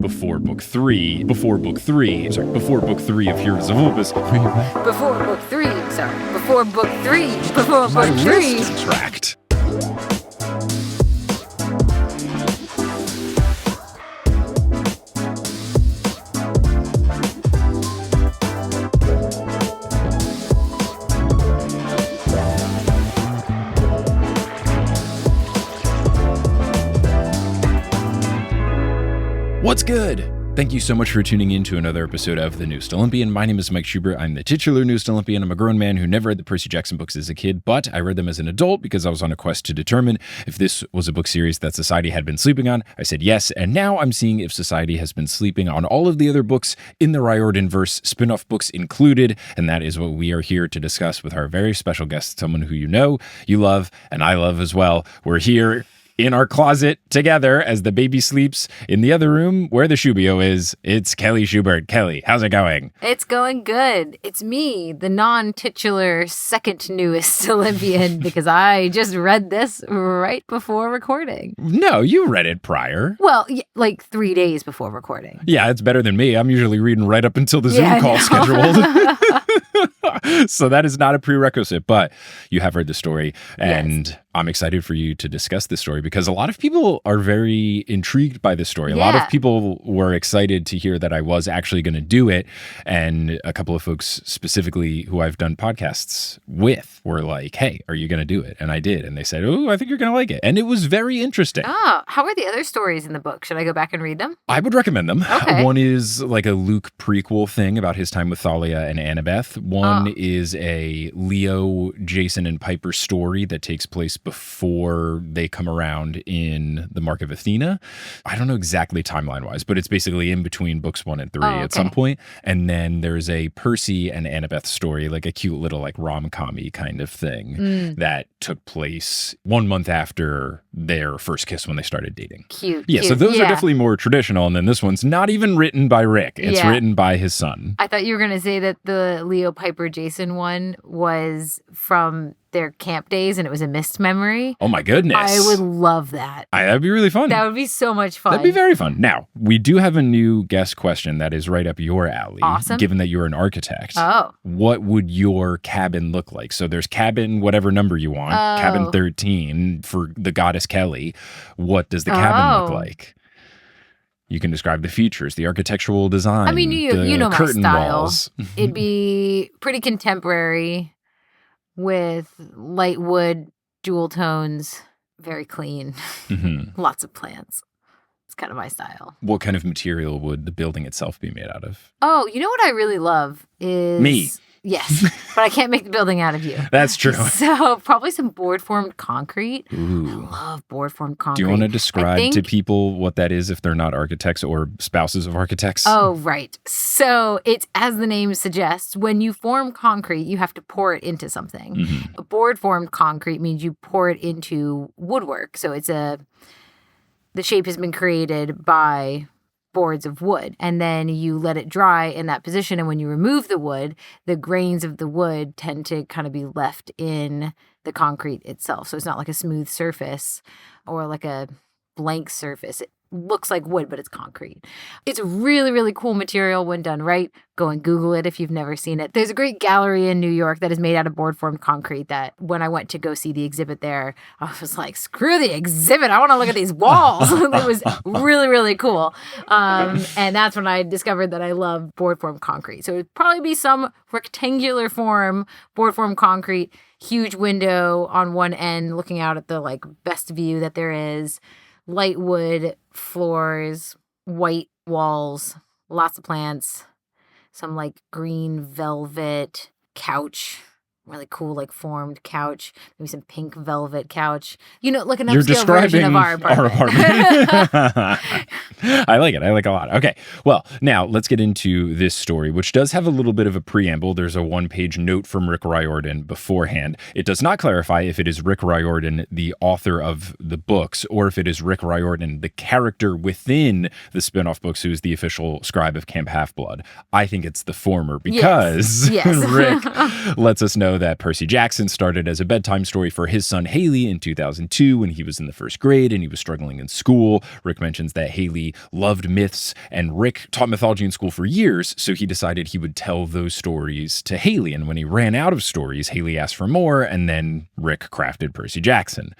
before book three of Heroes of Olympus. Before book three. Tract. What's good? Thank you so much for tuning in to another episode of The Newest Olympian. My name is Mike Schubert. I'm the titular Newest Olympian. I'm a grown man who never read the Percy Jackson books as a kid, but I read them as an adult because I was on a quest to determine if this was a book series that society had been sleeping on. I said yes, and now I'm seeing if society has been sleeping on all of the other books in the Riordanverse, spin-off books included, and that is what we are here to discuss with our very special guest, someone who you know, you love, and I love as well. We're here in our closet together as the baby sleeps in the other room where the Shubio is. It's Kelly Schubert. Kelly, how's it going? It's going good. It's me, the non-titular second newest Olympian, because I just read this right before recording. No, you read it prior. Well, like 3 days before recording. Yeah, it's better than me. I'm usually reading right up until the Zoom call scheduled. So that is not a prerequisite, but you have read the story, and yes. I'm excited for you to discuss this story because a lot of people are very intrigued by this story. A lot of people were excited to hear that I was actually going to do it, and a couple of folks specifically who I've done podcasts with were like, hey, are you going to do it? And I did, and they said, oh, I think you're going to like it. And it was very interesting. Oh, how are the other stories in the book? Should I go back and read them? I would recommend them. Okay. One is like a Luke prequel thing about his time with Thalia and Annabeth. One is a Leo, Jason, and Piper story that takes place before they come around in the Mark of Athena. I don't know exactly timeline-wise, but it's basically in between books 1 and 3 at some point. And then there's a Percy and Annabeth story, like a cute little like rom-com-y kind of thing that took place 1 month after their first kiss when they started dating. Cute. Yeah, so those are definitely more traditional. And then this one's not even written by Rick. It's written by his son. I thought you were going to say that the Leo, Piper, Jason one was from their camp days and it was a missed memory. Oh my goodness. I would love that. That'd be really fun. That would be so much fun. That'd be very fun. Now, we do have a new guest question that is right up your alley. Awesome. Given that you're an architect. Oh. What would your cabin look like? So there's cabin, whatever number you want, cabin 13 for the goddess Kelly. What does the cabin look like? You can describe the features, the architectural design. I mean, you know my curtain style. walls. It'd be pretty contemporary with light wood, jewel tones, very clean, lots of plants. It's kind of my style. What kind of material would the building itself be made out of? Oh, you know what I really love is... Me. Yes, but I can't make the building out of you. That's true. So probably some board-formed concrete. Ooh. I love board-formed concrete. Do you want to describe to people what that is if they're not architects or spouses of architects? Oh, right. So it's, as the name suggests, when you form concrete, you have to pour it into something. A board-formed concrete means you pour it into woodwork. So the shape has been created by boards of wood, and then you let it dry in that position, and when you remove the wood, the grains of the wood tend to kind of be left in the concrete itself. So it's not like a smooth surface or like a blank surface. It looks like wood, but it's concrete. It's a really, really cool material when done right. Go and Google it if you've never seen it. There's a great gallery in New York that is made out of board-formed concrete that when I went to go see the exhibit there, I was like, screw the exhibit. I want to look at these walls. It was really, really cool. And that's when I discovered that I love board-formed concrete. So it'd probably be some rectangular form, board-formed concrete, huge window on one end looking out at the like best view that there is. Light wood floors, white walls, lots of plants, some like green velvet couch, really cool like formed couch, maybe some pink velvet couch. You know, like an upscale version of our apartment. I like it. I like it a lot. Okay. Well, now let's get into this story, which does have a little bit of a preamble. There's a 1-page note from Rick Riordan beforehand. It does not clarify if it is Rick Riordan, the author of the books, or if it is Rick Riordan, the character within the spin-off books, who is the official scribe of Camp Half-Blood. I think it's the former because yes. Rick lets us know that Percy Jackson started as a bedtime story for his son Haley in 2002 when he was in the first grade and he was struggling in school. Rick mentions that Haley loved myths and Rick taught mythology in school for years, so he decided he would tell those stories to Haley. And when he ran out of stories, Haley asked for more, and then Rick crafted Percy Jackson.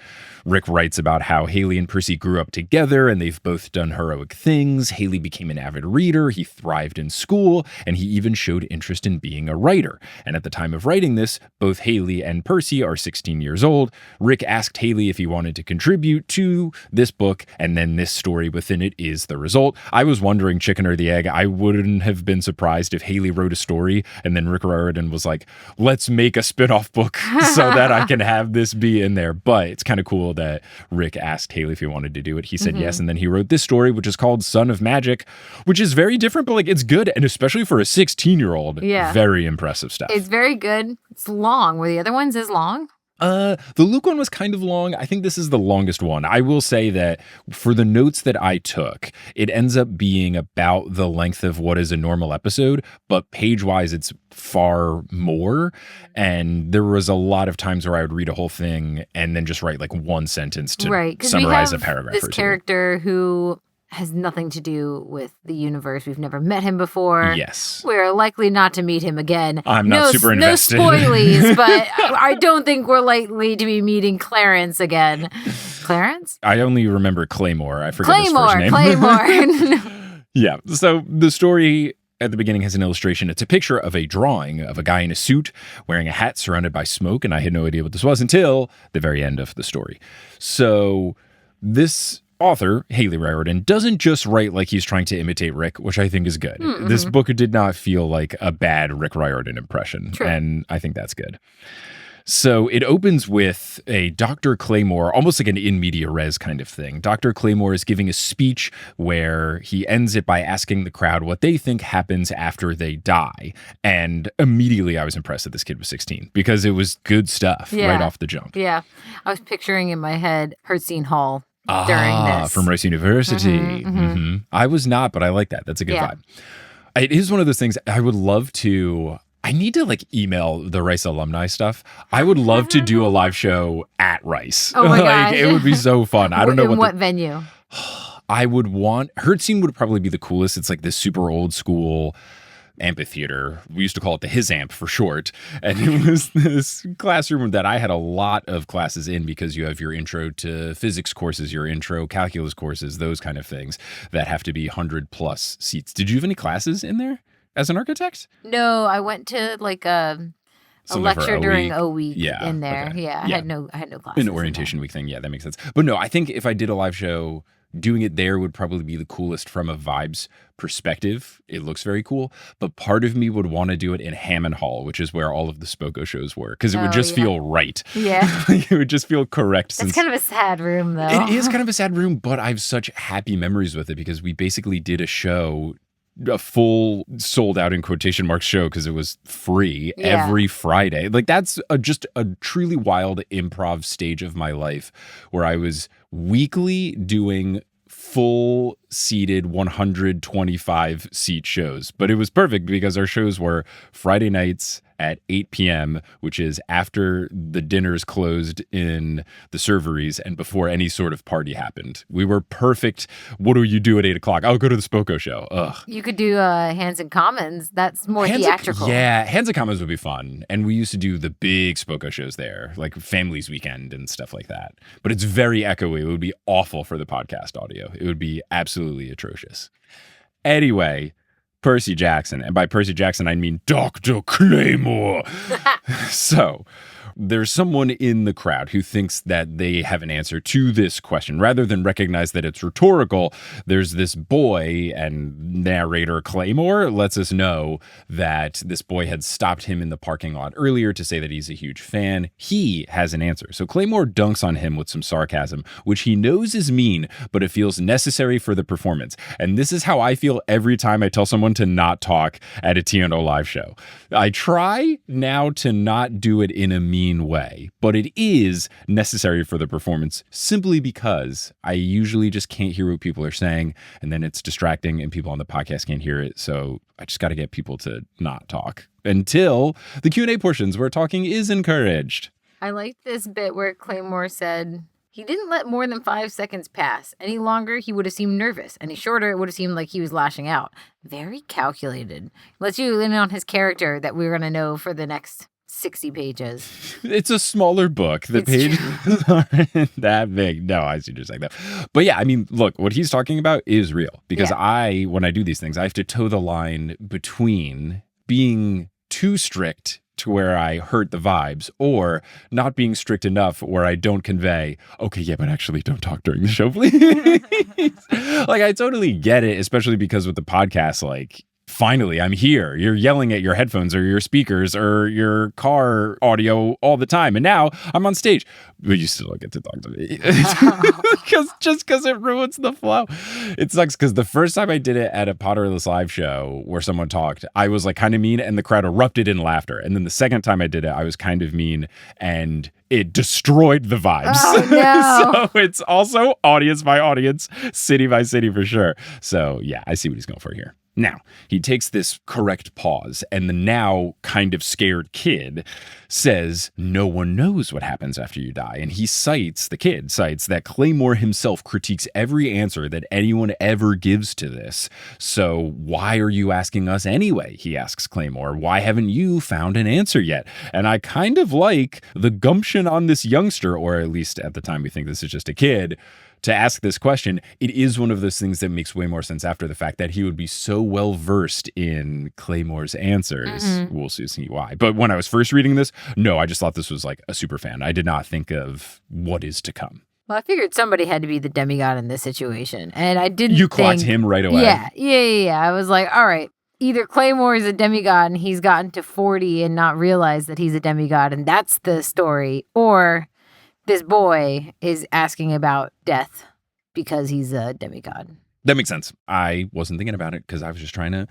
Rick writes about how Haley and Percy grew up together and they've both done heroic things. Haley became an avid reader, he thrived in school, and he even showed interest in being a writer. And at the time of writing this, both Haley and Percy are 16 years old. Rick asked Haley if he wanted to contribute to this book, and then this story within it is the result. I was wondering, chicken or the egg. I wouldn't have been surprised if Haley wrote a story and then Rick Riordan was like, let's make a spin-off book so that I can have this be in there. But it's kind of cool that Rick asked Haley if he wanted to do it. He said yes, and then he wrote this story, which is called Son of Magic, which is very different, but like it's good, and especially for a 16-year-old, very impressive stuff. It's very good. It's long. Were the other ones as long? The Luke one was kind of long. I think this is the longest one. I will say that for the notes that I took, it ends up being about the length of what is a normal episode, but page-wise, it's far more. And there was a lot of times where I would read a whole thing and then just write like one sentence to summarize a paragraph. This character who has nothing to do with the universe. We've never met him before. Yes. We're likely not to meet him again. I'm not super invested. No spoilies, but I don't think we're likely to be meeting Clarence again. Clarence? I only remember Claymore. I forget his first name. Claymore. Yeah. So the story at the beginning has an illustration. It's a picture of a drawing of a guy in a suit wearing a hat surrounded by smoke, and I had no idea what this was until the very end of the story. So this author, Haley Riordan, doesn't just write like he's trying to imitate Rick, which I think is good. Mm-hmm. This book did not feel like a bad Rick Riordan impression, True. And I think that's good. So it opens with a Dr. Claymore, almost like an in media res kind of thing. Dr. Claymore is giving a speech where he ends it by asking the crowd what they think happens after they die. And immediately I was impressed that this kid was 16 because it was good stuff right off the jump. Yeah. I was picturing in my head Hertzine Hall during this. From Rice University. I was not, but I like that. That's a good vibe. It is one of those things I would love to... I need to like email the Rice alumni stuff. I would love to do a live show at Rice. Oh my gosh. It would be so fun. I don't know what venue. I would want... Hertzine would probably be the coolest. It's like this super old school amphitheater. We used to call it the His Amp for short. And it was this classroom that I had a lot of classes in because you have your intro to physics courses, your intro calculus courses, those kind of things that have to be 100 plus seats. Did you have any classes in there as an architect? No, I went to like a lecture during a week in there. Okay. I had no classes. An orientation week thing. Yeah, that makes sense. But no, I think if I did a live show, doing it there would probably be the coolest from a vibes perspective. It looks very cool. But part of me would want to do it in Hammond Hall, which is where all of the Spoko shows were, because it would just feel right. Yeah. It would just feel correct. It's kind of a sad room, though. It is kind of a sad room, but I have such happy memories with it because we basically did a show, a full sold out in quotation marks show because it was free every Friday. Like that's just a truly wild improv stage of my life where I was weekly doing full seated 125 seat shows. But it was perfect because our shows were Friday nights at 8 p.m., which is after the dinners closed in the serveries and before any sort of party happened. We were perfect. What do you do at 8 o'clock? I'll go to the Spoko show. Ugh. You could do Hands and Commons. That's more theatrical. Hands and Commons would be fun. And we used to do the big Spoko shows there, like Families Weekend and stuff like that. But it's very echoey. It would be awful for the podcast audio. It would be absolutely atrocious. Anyway, Percy Jackson. And by Percy Jackson, I mean Dr. Claymore. So there's someone in the crowd who thinks that they have an answer to this question. Rather than recognize that it's rhetorical, there's this boy, and narrator Claymore lets us know that this boy had stopped him in the parking lot earlier to say that he's a huge fan. He has an answer. So Claymore dunks on him with some sarcasm, which he knows is mean, but it feels necessary for the performance. And this is how I feel every time I tell someone to not talk at a TNO live show. I try now to not do it in a mean mean way, but it is necessary for the performance simply because I usually just can't hear what people are saying, and then it's distracting and people on the podcast can't hear it. So I just got to get people to not talk until the Q&A portions where talking is encouraged. I like this bit where Claymore said he didn't let more than 5 seconds pass. Any longer, he would have seemed nervous. Any shorter, it would have seemed like he was lashing out. Very calculated. Lets you in on his character that we're going to know for the next 60 pages. It's a smaller book. The pages aren't that big. No, I see just like that. But yeah, I mean, look, what he's talking about is real because when I do these things, I have to toe the line between being too strict to where I hurt the vibes or not being strict enough where I don't convey, okay, yeah, but actually don't talk during the show, please. Like, I totally get it, especially because with the podcast, like, finally, I'm here. You're yelling at your headphones or your speakers or your car audio all the time. And now I'm on stage. But you still don't get to talk to me. Because it ruins the flow. It sucks because the first time I did it at a Potterless live show where someone talked, I was like kind of mean and the crowd erupted in laughter. And then the second time I did it, I was kind of mean and it destroyed the vibes. Oh, no. So it's also audience by audience, city by city for sure. So yeah, I see what he's going for here. Now, he takes this correct pause, and the now kind of scared kid says, no one knows what happens after you die. And the kid cites that Claymore himself critiques every answer that anyone ever gives to this. So why are you asking us anyway? He asks Claymore. Why haven't you found an answer yet? And I kind of like the gumption on this youngster, or at least at the time we think this is just a kid, to ask this question. It is one of those things that makes way more sense after the fact that he would be so well versed in Claymore's answers. Mm-hmm. We'll see why. But when I was first reading this, no, I just thought this was like a super fan. I did not think of what is to come. Well, I figured somebody had to be the demigod in this situation. And I didn't You clocked him right away? Yeah. I was like, all right, either Claymore is a demigod and he's gotten to 40 and not realized that he's a demigod and that's the story, or this boy is asking about death because he's a demigod. That makes sense. I wasn't thinking about it because I was just trying to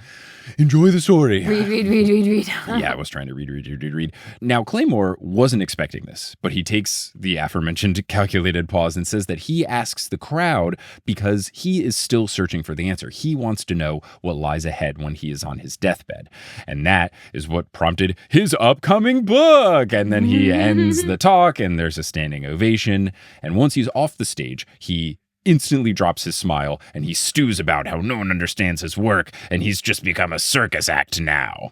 enjoy the story. Read. Yeah, I was trying to read. Now, Claymore wasn't expecting this, but he takes the aforementioned calculated pause and says that he asks the crowd because he is still searching for the answer. He wants to know what lies ahead when he is on his deathbed. And that is what prompted his upcoming book. And then he ends the talk and there's a standing ovation. And once he's off the stage, he instantly drops his smile and he stews about how no one understands his work and he's just become a circus act now.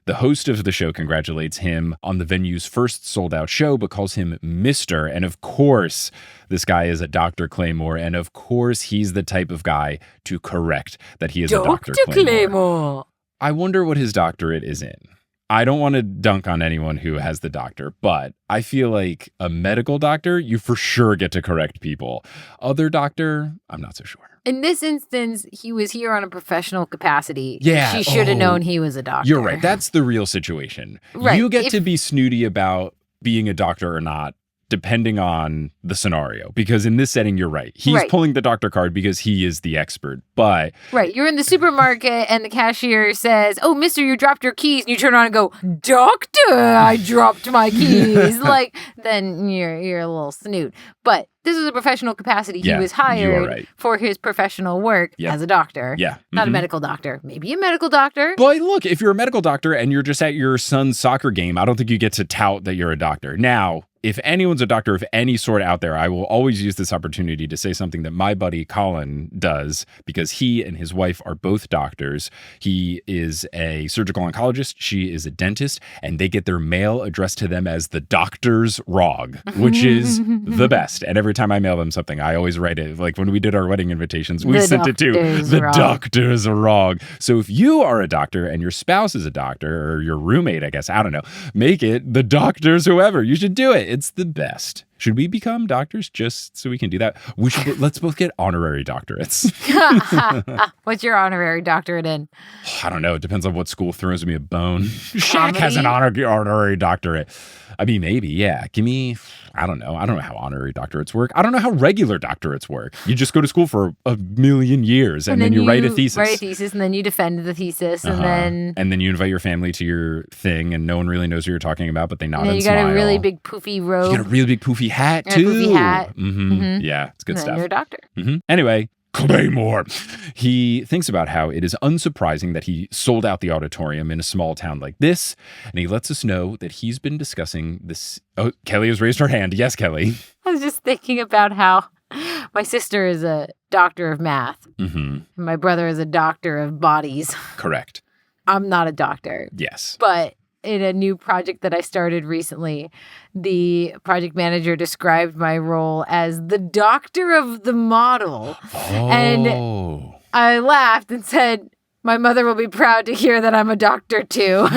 The host of the show congratulates him on the venue's first sold-out show, but calls him Mr. And of course, this guy is a Dr. Claymore, and of course, he's the type of guy to correct that he is a Dr. Claymore. I wonder what his doctorate is in. I don't want to dunk on anyone who has the doctor, but I feel like a medical doctor, you for sure get to correct people. Other doctor, I'm not so sure. In this instance, he was here on a professional capacity. Yeah. She should have known he was a doctor. You're right. That's the real situation. Right. You get to be snooty about being a doctor or not, depending on the scenario. Because in this setting, you're right. He's pulling the doctor card because he is the expert. But right, you're in the supermarket and the cashier says, "Oh, mister, you dropped your keys." And you turn around and go, "Doctor, I dropped my keys." Like, then you're a little snoot. But this is a professional capacity. He was hired for his professional work as a doctor. Yeah. Not a medical doctor. Maybe a medical doctor. But look, if you're a medical doctor and you're just at your son's soccer game, I don't think you get to tout that you're a doctor. Now, if anyone's a doctor of any sort out there, I will always use this opportunity to say something that my buddy Colin does, because he and his wife are both doctors. He is a surgical oncologist. She is a dentist, and they get their mail addressed to them as the doctor's rog, which is the best. And every time I mail them something, I always write it. Like when we did our wedding invitations, we sent it to the doctor's rog. So if you are a doctor and your spouse is a doctor, or your roommate, I guess, I don't know, make it the doctor's whoever. You should do it. It's the best. Should we become doctors just so we can do that? Let's both get honorary doctorates. What's your honorary doctorate in? I don't know. It depends on what school throws me a bone. Shaq has an honorary doctorate. I mean, maybe, yeah. Give me, I don't know. I don't know how honorary doctorates work. I don't know how regular doctorates work. You just go to school for a million years and then you write a thesis. Write a thesis and then you defend the thesis and then you invite your family to your thing and no one really knows what you're talking about, but they nod and you smile. got a really big poofy robe. You got a really big poofy hat too. Poofy hat. Yeah, it's good and stuff. Then you're a doctor. Anyway, Claymore. He thinks about how it is unsurprising that he sold out the auditorium in a small town like this, and he lets us know that he's been discussing this. Oh, Kelly has raised her hand. Yes, Kelly. I was just thinking about how my sister is a doctor of math. And my brother is a doctor of bodies. Correct. I'm not a doctor. Yes. But in a new project that I started recently, the project manager described my role as the doctor of the model. And I laughed and said, my mother will be proud to hear that I'm a doctor too.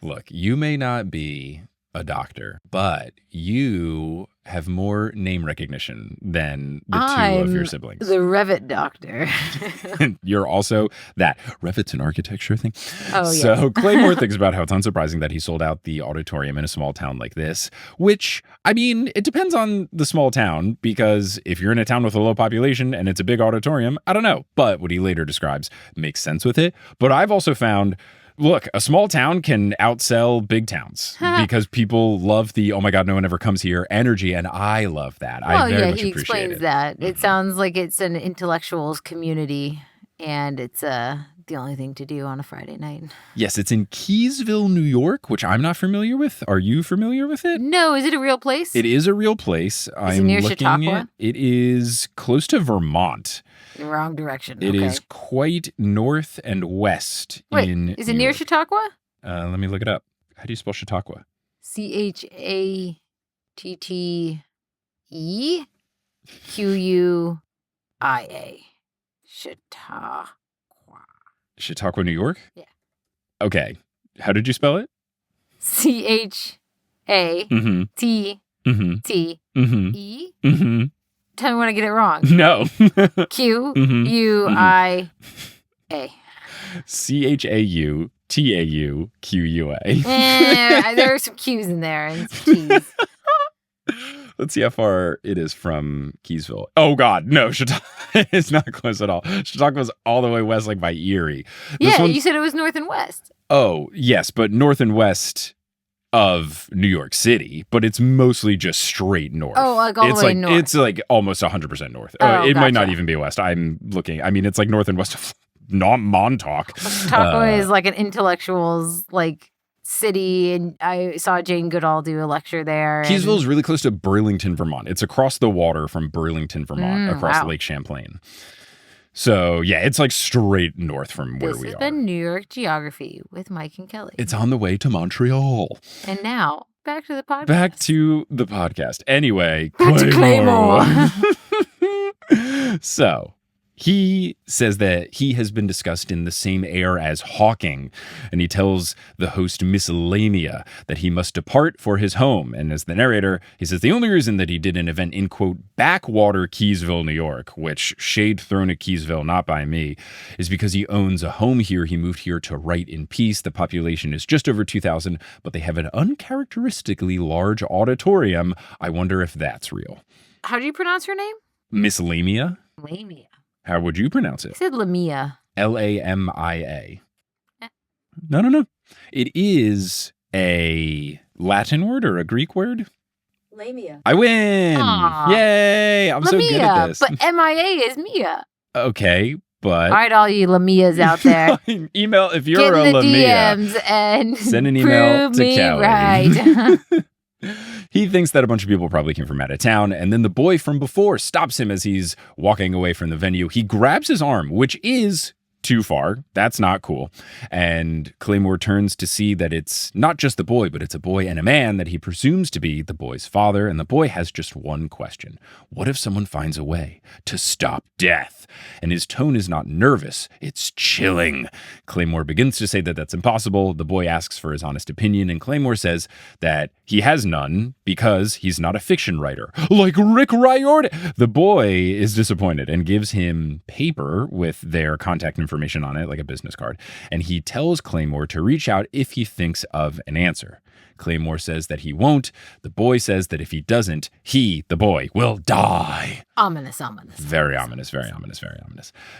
Look, you may not be a doctor, but you have more name recognition than the two of your siblings. The Revit doctor. You're also that. Revit's an architecture thing. Oh, yeah. So Claymore thinks about how it's unsurprising that he sold out the auditorium in a small town like this, which, I mean, it depends on the small town, because if you're in a town with a low population and it's a big auditorium, I don't know. But what he later describes makes sense with it. But I've also found, look, a small town can outsell big towns because people love the, oh my God, no one ever comes here energy. And I love that. I very much he appreciate explains it. that. It sounds like it's an intellectuals community and it's the only thing to do on a Friday night. Yes, it's in Keysville, New York, which I'm not familiar with. Are you familiar with it? No, is it a real place? It is a real place. Is it near Chautauqua? It is close to Vermont. Wrong direction. It is quite north and west. Wait, in is it New near York. Chautauqua? Let me look it up. How do you spell Chautauqua? ChatteQuua. Chautauqua. Chautauqua, New York? Yeah. Okay. How did you spell it? ChatTTE. Tell me when I get it wrong. No. QUIA. CHAUTAUQUA. There are some Q's in there and some T's. Let's see how far it is from Keysville. Oh, God. No, Chautauqua is not close at all. Chautauqua's all the way west, like by Erie. You said it was north and west. Oh, yes, but north and west of New York City, but it's mostly just straight north. Oh, like all the way north. It's like almost 100% north. It might not even be west. I'm looking. I mean, it's like north and west of Montauk. Chautauqua is like an intellectuals like city, and I saw Jane Goodall do a lecture there. Keysville is really close to Burlington, Vermont. It's across the water from Burlington, Vermont, across Lake Champlain. So, yeah, it's like straight north from where we are. This has been New York Geography with Mike and Kelly. It's on the way to Montreal. And now, back to the podcast. Back to the podcast. Anyway, back to Claymore. So, he says that he has been discussed in the same air as Hawking, and he tells the host Miss Lamia that he must depart for his home. And as the narrator, he says the only reason that he did an event in, quote, backwater Keysville, New York, which shade thrown at Keysville, not by me, is because he owns a home here. He moved here to write in peace. The population is just over 2,000, but they have an uncharacteristically large auditorium. I wonder if that's real. How do you pronounce her name? Miss Lamia. Lamia. How would you pronounce it? I said Lamia. Lamia. No. It is a Latin word or a Greek word? Lamia. I win! Aww. Yay! I'm so good at this. But MIA is Mia. Okay, but... All right, all you Lamias out there. Email, if you're Get in a the Lamia, DMs and send an email to Kelly. Right. He thinks that a bunch of people probably came from out of town, and then the boy from before stops him as he's walking away from the venue. He grabs his arm, which is too far. That's not cool. And Claymore turns to see that it's not just the boy, but it's a boy and a man that he presumes to be the boy's father. And the boy has just one question. What if someone finds a way to stop death? And his tone is not nervous. It's chilling. Claymore begins to say that that's impossible. The boy asks for his honest opinion, and Claymore says that he has none because he's not a fiction writer. Like Rick Riordan! The boy is disappointed and gives him paper with their contact information on it, like a business card, and he tells Claymore to reach out if he thinks of an answer. Claymore says that he won't. The boy says that if he doesn't, he, the boy, will die. Ominous. Very ominous.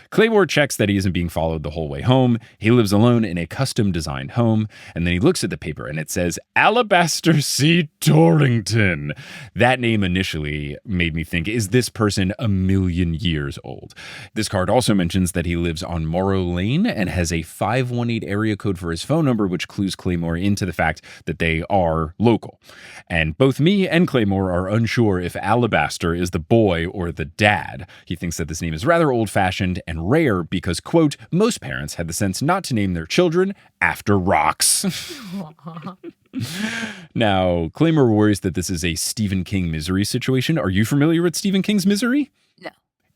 Claymore checks that he isn't being followed the whole way home. He lives alone in a custom-designed home, and then he looks at the paper, and it says, Alabaster C. Torrington. That name initially made me think, is this person a million years old? This card also mentions that he lives on Morrow Lane and has a 518 area code for his phone number, which clues Claymore into the fact that they are local. And both me and Claymore are unsure if Alabaster is the boy or the dad. He thinks that this name is rather old-fashioned and rare because, quote, most parents had the sense not to name their children after rocks. Now, Claymore worries that this is a Stephen King Misery situation. Are you familiar with Stephen King's Misery? No.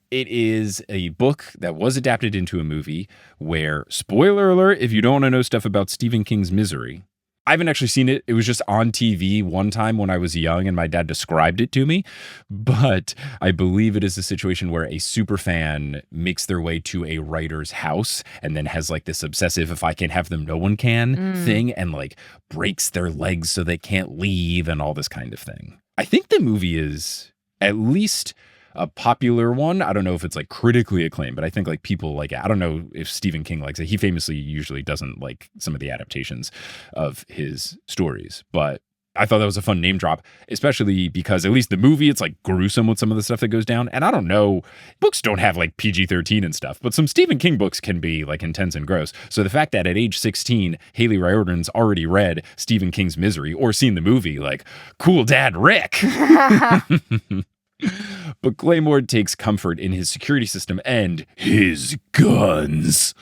It is a book that was adapted into a movie where, spoiler alert, if you don't want to know stuff about Stephen King's Misery, I haven't actually seen it. It was just on TV one time when I was young and my dad described it to me. But I believe it is a situation where a super fan makes their way to a writer's house and then has like this obsessive, if I can't have them, no one can thing, and like breaks their legs so they can't leave and all this kind of thing. I think the movie is at least a popular one. I don't know if it's like critically acclaimed, but I think like people like it. I don't know if Stephen King likes it. He famously usually doesn't like some of the adaptations of his stories, but I thought that was a fun name drop, especially because at least the movie, it's like gruesome with some of the stuff that goes down. And I don't know, books don't have like PG-13 and stuff, but some Stephen King books can be like intense and gross. So the fact that at age 16, Haley Riordan's already read Stephen King's Misery or seen the movie, like, cool dad Rick. But Claymore takes comfort in his security system and his guns.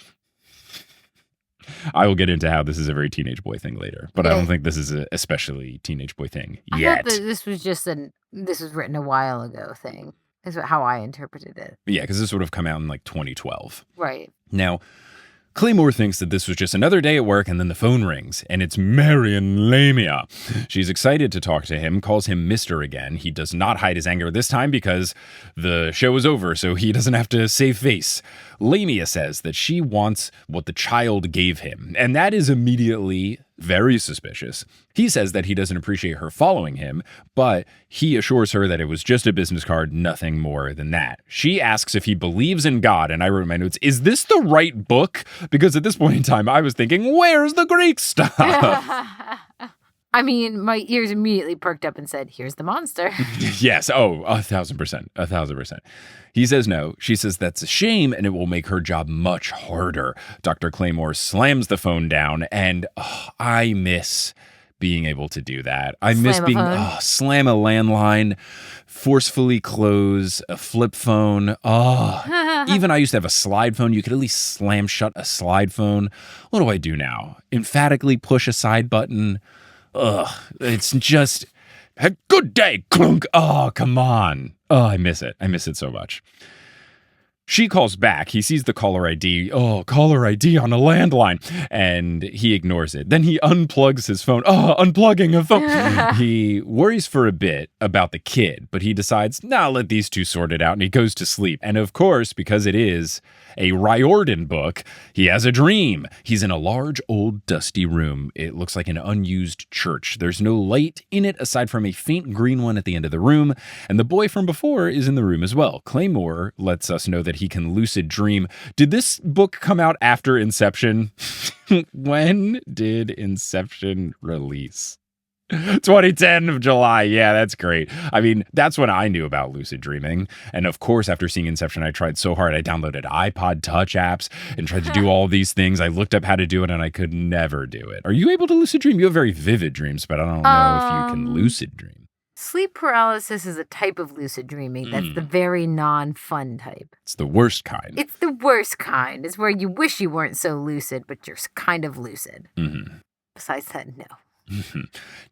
I will get into how this is a very teenage boy thing later, but I don't think this is an especially teenage boy thing yet. I thought that this was just this was written a while ago thing, is how I interpreted it. Yeah, because this would have come out in like 2012. Right. Now, Claymore thinks that this was just another day at work, and then the phone rings, and it's Marion Lamia. She's excited to talk to him, calls him Mr. again. He does not hide his anger this time because the show is over, so he doesn't have to save face. Lamia says that she wants what the child gave him, and that is immediately very suspicious. He says that he doesn't appreciate her following him, but he assures her that it was just a business card, nothing more than that. She asks if he believes in God, and I wrote in my notes, is this the right book? Because at this point in time, I was thinking, where's the Greek stuff? I mean, my ears immediately perked up and said, here's the monster. Yes. Oh, 1,000%. 1,000%. He says no. She says that's a shame and it will make her job much harder. Dr. Claymore slams the phone down, and I miss being able to do that. I miss being slam a landline, forcefully close a flip phone. Even I used to have a slide phone. You could at least slam shut a slide phone. What do I do now? Emphatically push a side button. It's just a good day, clunk. Oh, come on. Oh, I miss it. I miss it so much. She calls back. He sees the caller ID. Oh, caller ID on a landline. And he ignores it. Then he unplugs his phone. Oh, unplugging a phone. He worries for a bit about the kid, but he decides, let these two sort it out. And he goes to sleep. And of course, because it is a Riordan book, he has a dream. He's in a large, old, dusty room. It looks like an unused church. There's no light in it aside from a faint green one at the end of the room. And the boy from before is in the room as well. Claymore lets us know that he can lucid dream. Did this book come out after Inception? When did Inception release? 2010 of July. Yeah, that's great. I mean, that's when I knew about lucid dreaming. And of course, after seeing Inception, I tried so hard. I downloaded iPod Touch apps and tried to do all these things. I looked up how to do it and I could never do it. Are you able to lucid dream? You have very vivid dreams, but I don't know if you can lucid dream. Sleep paralysis is a type of lucid dreaming. That's the very non-fun type. It's the worst kind. It's the worst kind. It's where you wish you weren't so lucid, but you're kind of lucid. Besides that, no.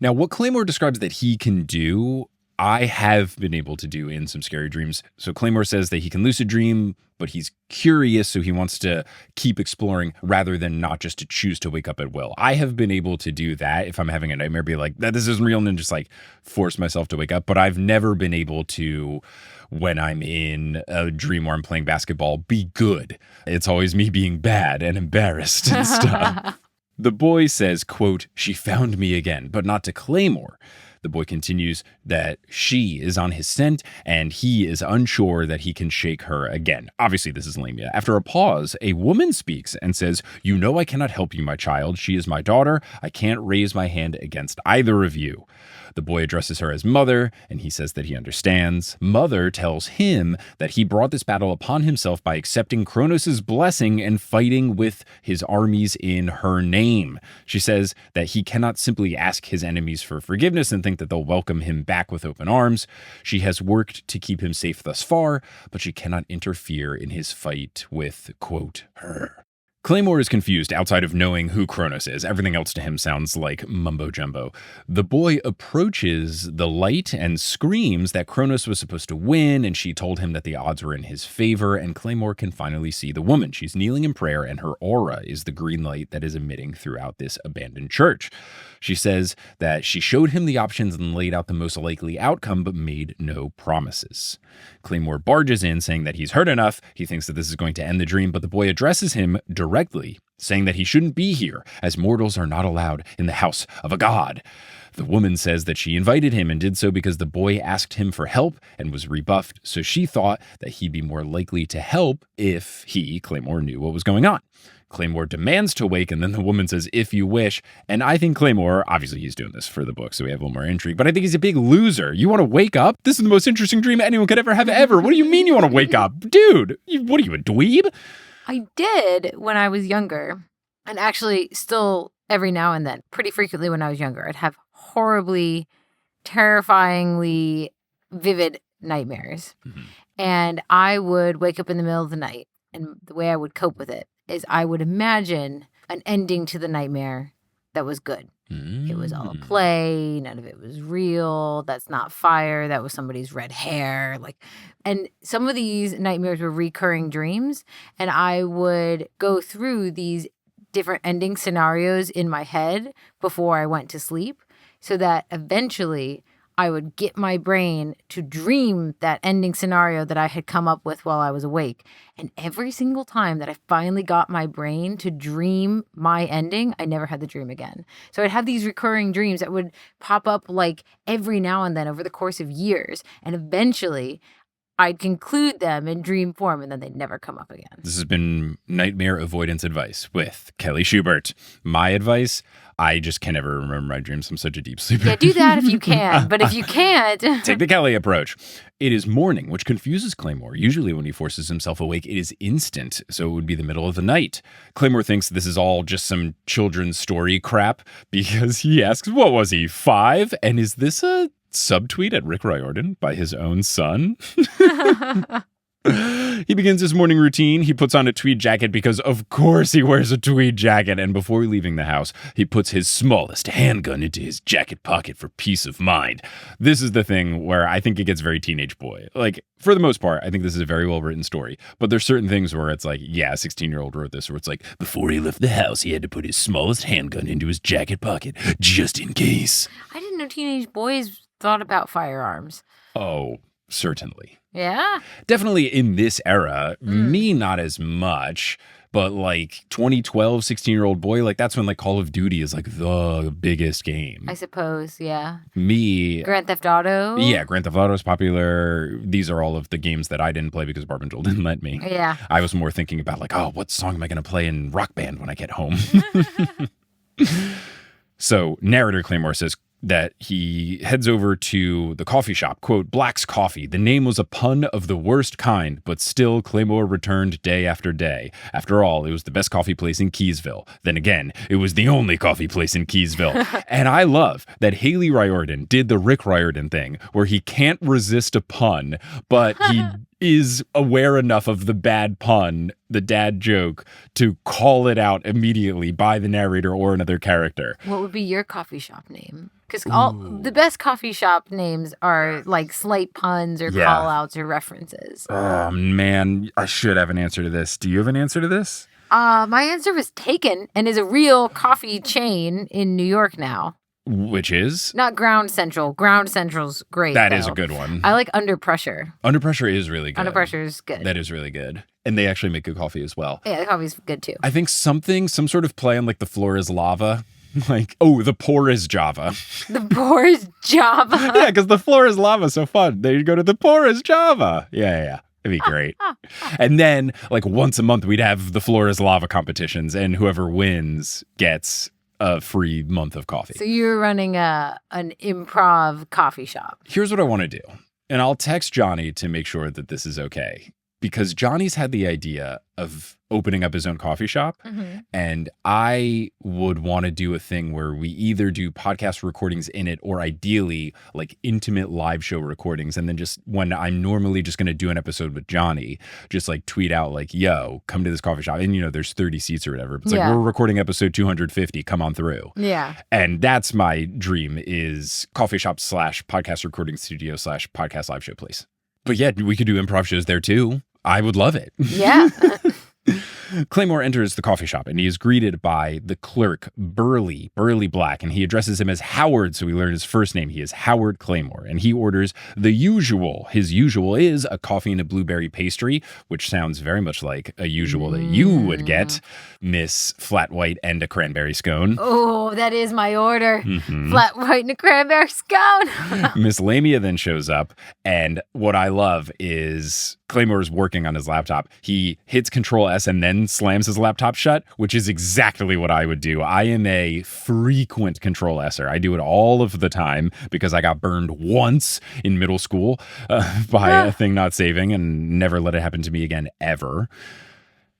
Now, what Claymore describes that he can do, I have been able to do in some scary dreams. So Claymore says that he can lucid dream, but he's curious, so he wants to keep exploring rather than not just to choose to wake up at will. I have been able to do that if I'm having a nightmare, be like, that this isn't real, and then just like force myself to wake up. But I've never been able to, when I'm in a dream where I'm playing basketball, be good. It's always me being bad and embarrassed and stuff. The boy says, quote, "She found me again," but not to Claymore. The boy continues that she is on his scent and he is unsure that he can shake her again. Obviously, this is Lamia. After a pause, a woman speaks and says, "You know I cannot help you, my child. She is my daughter. I can't raise my hand against either of you." The boy addresses her as Mother, and he says that he understands. Mother tells him that he brought this battle upon himself by accepting Kronos' blessing and fighting with his armies in her name. She says that he cannot simply ask his enemies for forgiveness and think that they'll welcome him back with open arms. She has worked to keep him safe thus far, but she cannot interfere in his fight with, quote, her. Claymore is confused outside of knowing who Kronos is. Everything else to him sounds like mumbo-jumbo. The boy approaches the light and screams that Kronos was supposed to win, and she told him that the odds were in his favor, and Claymore can finally see the woman. She's kneeling in prayer, and her aura is the green light that is emitting throughout this abandoned church. She says that she showed him the options and laid out the most likely outcome, but made no promises. Claymore barges in, saying that he's heard enough. He thinks that this is going to end the dream, but the boy addresses him directly, saying that he shouldn't be here, as mortals are not allowed in the house of a god. The woman says that she invited him and did so because the boy asked him for help and was rebuffed, so she thought that he'd be more likely to help if he, Claymore, knew what was going on. Claymore demands to wake, and then the woman says, "If you wish." And I think Claymore, obviously he's doing this for the book, so we have a little more intrigue, but I think he's a big loser. You want to wake up? This is the most interesting dream anyone could ever have ever. What do you mean you want to wake up? Dude, what are you, a dweeb? I did when I was younger, and actually still every now and then, pretty frequently when I was younger, I'd have horribly, terrifyingly vivid nightmares. And I would wake up in the middle of the night, and the way I would cope with it is I would imagine an ending to the nightmare that was good. It was all a play. None of it was real. That's not fire. That was somebody's red hair. And some of these nightmares were recurring dreams. And I would go through these different ending scenarios in my head before I went to sleep, so that eventually I would get my brain to dream that ending scenario that I had come up with while I was awake. And every single time that I finally got my brain to dream my ending, I never had the dream again. So I'd have these recurring dreams that would pop up like every now and then over the course of years. And eventually I'd conclude them in dream form, and then they'd never come up again. This has been Nightmare Avoidance Advice with Kelly Schubert. My advice, I just can never remember my dreams. I'm such a deep sleeper. Yeah, do that if you can. But if you can't... Take the Kelly approach. It is morning, which confuses Claymore. Usually when he forces himself awake, it is instant, so it would be the middle of the night. Claymore thinks this is all just some children's story crap because he asks, what was he, 5? And is this a subtweet at Rick Riordan by his own son? He begins his morning routine. He puts on a tweed jacket because, of course, he wears a tweed jacket. And before leaving the house, he puts his smallest handgun into his jacket pocket for peace of mind. This is the thing where I think it gets very teenage boy. For the most part, I think this is a very well-written story. But there's certain things where it's like, yeah, a 16-year-old wrote this, where it's like, before he left the house, he had to put his smallest handgun into his jacket pocket, just in case. I didn't know teenage boys thought about firearms. Oh, certainly. Yeah? Definitely in this era, me not as much, but 2012, 16-year-old boy, that's when Call of Duty is the biggest game. I suppose, yeah. Me. Grand Theft Auto? Yeah, Grand Theft Auto is popular. These are all of the games that I didn't play because Barb and Joel didn't let me. Yeah. I was more thinking about what song am I going to play in Rock Band when I get home? So narrator Claymore says, that he heads over to the coffee shop, quote, Black's Coffee. The name was a pun of the worst kind, but still Claymore returned day after day. After all, it was the best coffee place in Keysville. Then again, it was the only coffee place in Keysville. And I love that Haley Riordan did the Rick Riordan thing where he can't resist a pun, but he is aware enough of the bad pun, the dad joke, to call it out immediately by the narrator or another character. What would be your coffee shop name? Because all the best coffee shop names are like slight puns or call outs or references. Oh, man. I should have an answer to this. Do you have an answer to this? My answer was Taken and is a real coffee chain in New York now. Which is? Not Ground Central. Ground Central's great. That is a good one. I like Under Pressure. Under Pressure is really good. Under Pressure is good. That is really good. And they actually make good coffee as well. Yeah, the coffee's good too. I think some sort of play on like the floor is lava. Like, oh, the pour is Java. The pour is Java? Yeah, because the floor is lava, so fun. There you go to the pour is Java. Yeah. It'd be great. And then, like, once a month, we'd have the floor is lava competitions, and whoever wins gets a free month of coffee. So you're running an improv coffee shop. Here's what I want to do. And I'll text Johnny to make sure that this is okay. Because Johnny's had the idea of opening up his own coffee shop. Mm-hmm. And I would want to do a thing where we either do podcast recordings in it or ideally like intimate live show recordings. And then just when I'm normally just going to do an episode with Johnny, just like tweet out like, yo, come to this coffee shop. And, you know, there's 30 seats or whatever. But it's like, we're recording episode 250. Come on through. Yeah. And that's my dream is coffee shop / podcast recording studio / podcast live show place. But yeah, we could do improv shows there too. I would love it. Yeah. Claymore enters the coffee shop and he is greeted by the clerk, Burly Black, and he addresses him as Howard, so we learn his first name. He is Howard Claymore, and he orders the usual. His usual is a coffee and a blueberry pastry, which sounds very much like a usual that you would get, Miss Flat White and a cranberry scone. Oh, that is my order. Mm-hmm. Flat White and a cranberry scone. Miss Lamia then shows up, and what I love is Claymore is working on his laptop. He hits Control S and then slams his laptop shut, which is exactly what I would do. I am a frequent Control S'er. I do it all of the time because I got burned once in middle school by a thing not saving and never let it happen to me again ever.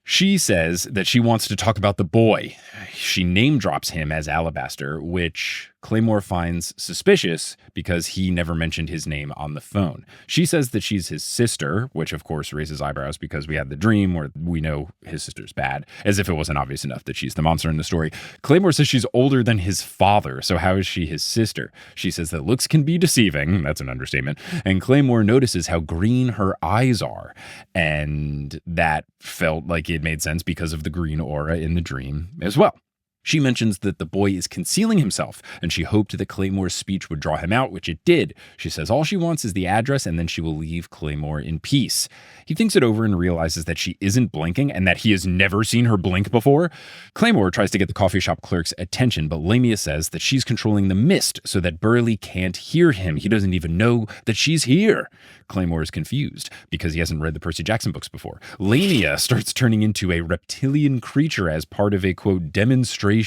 She says that she wants to talk about the boy. She name drops him as Alabaster, which Claymore finds suspicious because he never mentioned his name on the phone. She says that she's his sister, which of course raises eyebrows because we had the dream where we know his sister's bad, as if it wasn't obvious enough that she's the monster in the story. Claymore says she's older than his father, so how is she his sister? She says that looks can be deceiving, that's an understatement, and Claymore notices how green her eyes are, and that felt like it made sense because of the green aura in the dream as well. She mentions that the boy is concealing himself, and she hoped that Claymore's speech would draw him out, which it did. She says all she wants is the address, and then she will leave Claymore in peace. He thinks it over and realizes that she isn't blinking and that he has never seen her blink before. Claymore tries to get the coffee shop clerk's attention, but Lamia says that she's controlling the mist so that Burley can't hear him. He doesn't even know that she's here. Claymore is confused because he hasn't read the Percy Jackson books before. Lamia starts turning into a reptilian creature as part of a, quote, demonstration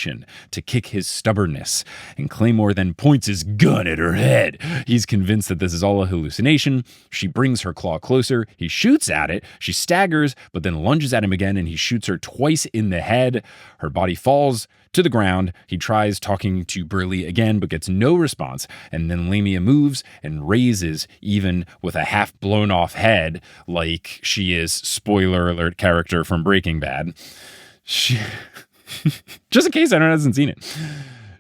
to kick his stubbornness. And Claymore then points his gun at her head. He's convinced that this is all a hallucination. She brings her claw closer. He shoots at it. She staggers, but then lunges at him again, and he shoots her twice in the head. Her body falls to the ground. He tries talking to Burley again, but gets no response. And then Lamia moves and raises, even with a half blown off head, like she is, spoiler alert, character from Breaking Bad. Just in case anyone hasn't seen it.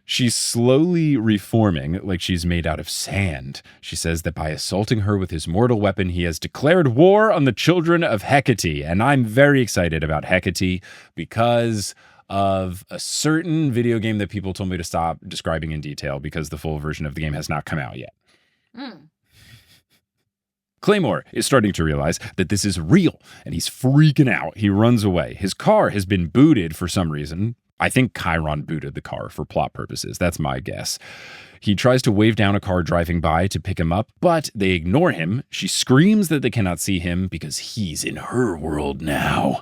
She's slowly reforming like she's made out of sand. She says that by assaulting her with his mortal weapon, he has declared war on the children of Hecate. And I'm very excited about Hecate because of a certain video game that people told me to stop describing in detail because the full version of the game has not come out yet. Claymore is starting to realize that this is real, and he's freaking out. He runs away. His car has been booted for some reason. I think Chiron booted the car for plot purposes. That's my guess. He tries to wave down a car driving by to pick him up, but they ignore him. She screams that they cannot see him because he's in her world now.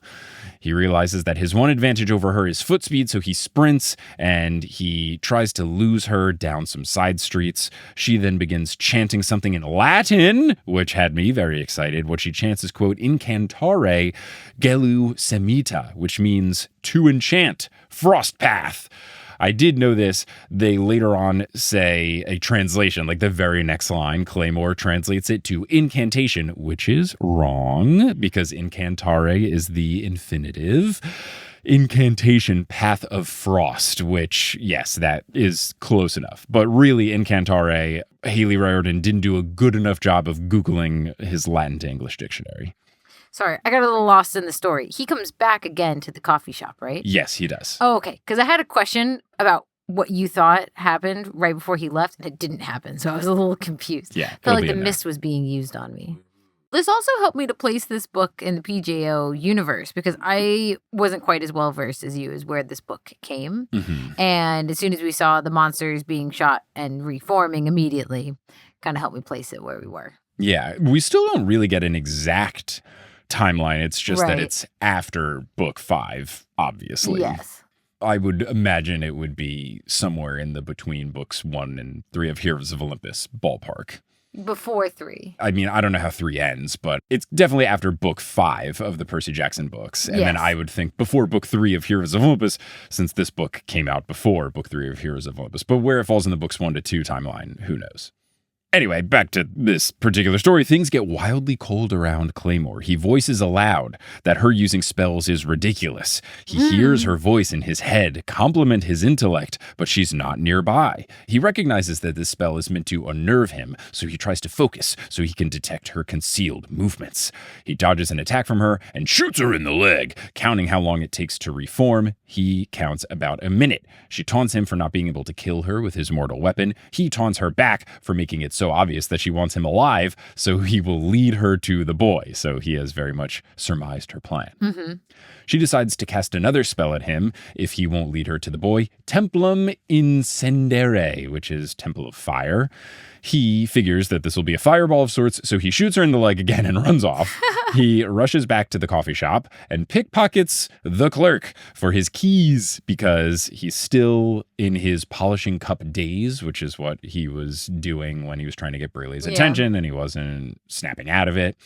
He realizes that his one advantage over her is foot speed, so he sprints and he tries to lose her down some side streets. She then begins chanting something in Latin, which had me very excited. What she chants is, quote, incantare gelu semita, which means to enchant, frost path. I did know this. They later on say a translation, like the very next line, Claymore translates it to incantation, which is wrong because incantare is the infinitive. Incantation, path of frost, which, yes, that is close enough. But really, incantare, Haley Riordan didn't do a good enough job of Googling his Latin to English dictionary. Sorry, I got a little lost in the story. He comes back again to the coffee shop, right? Yes, he does. Oh, okay. Because I had a question about what you thought happened right before he left, and it didn't happen. So I was a little confused. Yeah. I felt like the mist was being used on me. This also helped me to place this book in the PJO universe because I wasn't quite as well versed as you as where this book came. Mm-hmm. And as soon as we saw the monsters being shot and reforming immediately, kind of helped me place it where we were. Yeah, we still don't really get an exact timeline. It's just that it's after book 5, obviously. Yes. I would imagine it would be somewhere in the between books 1 and 3 of Heroes of Olympus ballpark. Before 3. I mean, I don't know how 3 ends, but it's definitely after book 5 of the Percy Jackson books. And then I would think before book 3 of Heroes of Olympus, since this book came out before book 3 of Heroes of Olympus. But where it falls in the books 1 to 2 timeline, who knows? Anyway, back to this particular story. Things get wildly cold around Claymore. He voices aloud that her using spells is ridiculous. He hears her voice in his head compliment his intellect, but she's not nearby. He recognizes that this spell is meant to unnerve him, so he tries to focus so he can detect her concealed movements. He dodges an attack from her and shoots her in the leg. Counting how long it takes to reform, he counts about a minute. She taunts him for not being able to kill her with his mortal weapon. He taunts her back for making it so obvious that she wants him alive, so he will lead her to the boy. So he has very much surmised her plan. Mm-hmm. She decides to cast another spell at him if he won't lead her to the boy, Templum Incendere, which is Temple of Fire. He figures that this will be a fireball of sorts, so he shoots her in the leg again and runs off. He rushes back to the coffee shop and pickpockets the clerk for his keys because he's still in his polishing cup daze, which is what he was doing when he was trying to get Burley's attention, and he wasn't snapping out of it.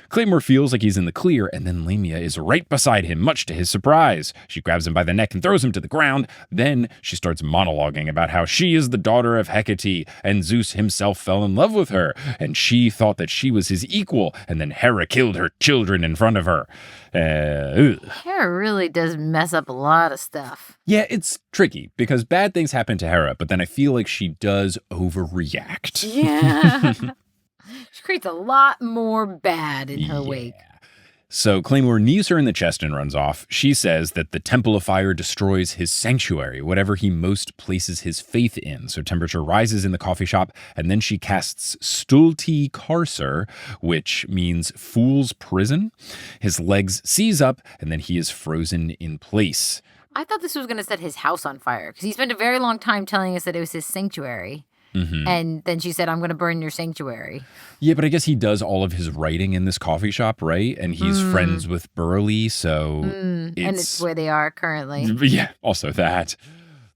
Claymore feels like he's in the clear, and then Lamia is right beside him, much to his surprise. She grabs him by the neck and throws him to the ground. Then she starts monologuing about how she is the daughter of Hecate, and Zeus himself fell in love with her, and she thought that she was his equal, and then Hera killed her children in front of her. Hera really does mess up a lot of stuff. Yeah, it's tricky, because bad things happen to Hera, but then I feel like she does overreact. Yeah. She creates a lot more bad in her wake. So Claymore knees her in the chest and runs off. She says that the Temple of Fire destroys his sanctuary, whatever he most places his faith in. So temperature rises in the coffee shop, and then she casts Stulti Carcer, which means fool's prison. His legs seize up, and then he is frozen in place. I thought this was going to set his house on fire, because he spent a very long time telling us that it was his sanctuary. Mm-hmm. And then she said, I'm going to burn your sanctuary. Yeah, but I guess he does all of his writing in this coffee shop, right? And he's friends with Burley, so and it's where they are currently. Yeah, also that.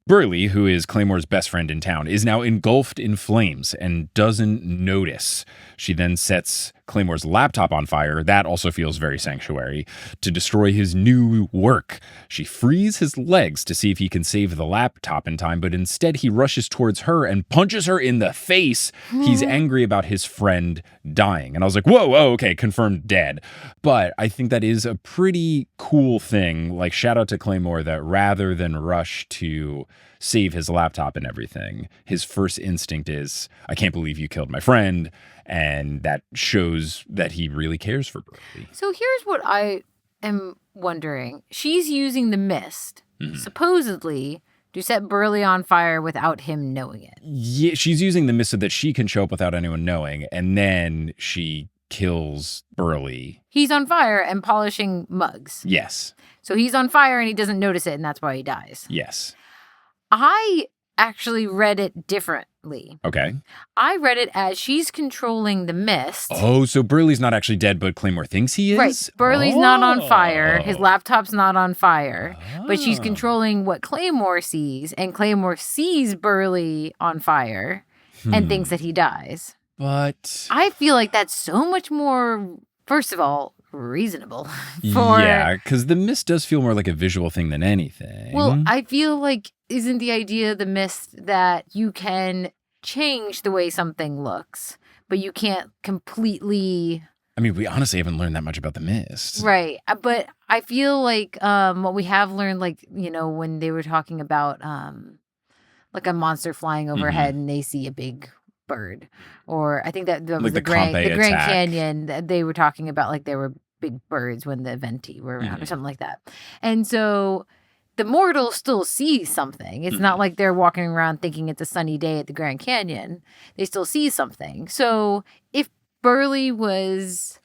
Burley, who is Claymore's best friend in town, is now engulfed in flames and doesn't notice. She then sets Claymore's laptop on fire. That also feels very sanctuary, to destroy his new work. She frees his legs to see if he can save the laptop in time, but instead he rushes towards her and punches her in the face. He's angry about his friend dying. And I was like, whoa, okay, confirmed dead. But I think that is a pretty cool thing. Like, shout out to Claymore that rather than rush to save his laptop and everything, his first instinct is, I can't believe you killed my friend. And that shows that he really cares for Burley. So here's what I am wondering. She's using the mist, supposedly, to set Burley on fire without him knowing it. Yeah, she's using the mist so that she can show up without anyone knowing. And then she kills Burley. He's on fire and polishing mugs. Yes. So he's on fire and he doesn't notice it, and that's why he dies. Yes. I actually read it different differently. Okay. I read it as she's controlling the mist. Oh, so Burley's not actually dead, but Claymore thinks he is? Right. Burley's not on fire. His laptop's not on fire. But she's controlling what Claymore sees, and Claymore sees Burley on fire and thinks that he dies. But I feel like that's so much more, first of all, reasonable. Yeah, because the mist does feel more like a visual thing than anything. Well, I feel like, isn't the idea of the mist that you can change the way something looks, but you can't completely... I mean, we honestly haven't learned that much about the mist. Right. But I feel like what we have learned, like, you know, when they were talking about like a monster flying overhead and they see a big bird, or I think that was like the Grand attack. Canyon, they were talking about like there were big birds when the Venti were around or something like that. And so the mortals still see something. It's not like they're walking around thinking it's a sunny day at the Grand Canyon. They still see something. So if Burley was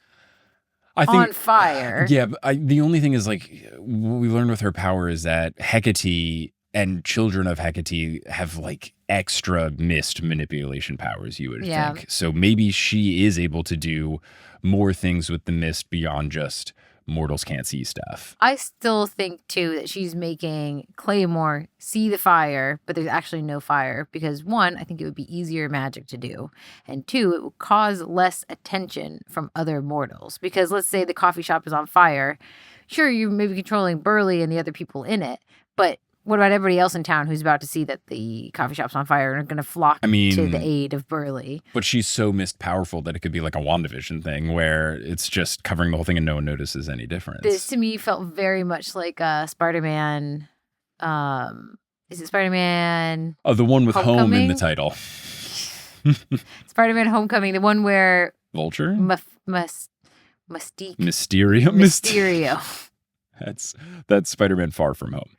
on fire. Yeah, but the only thing is, like, what we learned with her power is that Hecate and children of Hecate have, like, extra mist manipulation powers, you would think. So maybe she is able to do more things with the mist beyond just mortals can't see stuff. I still think, too, that she's making Claymore see the fire, but there's actually no fire because, one, I think it would be easier magic to do, and two, it would cause less attention from other mortals because let's say the coffee shop is on fire. Sure, you're maybe controlling Burley and the other people in it, but what about everybody else in town who's about to see that the coffee shop's on fire and are going to flock to the aid of Burley? But she's so mist powerful that it could be like a WandaVision thing where it's just covering the whole thing and no one notices any difference. This to me felt very much like Spider-Man. Is it Spider-Man? Oh, the one with Home in the title. Spider-Man Homecoming, the one where Vulture? Mysterio. That's Spider-Man Far From Home.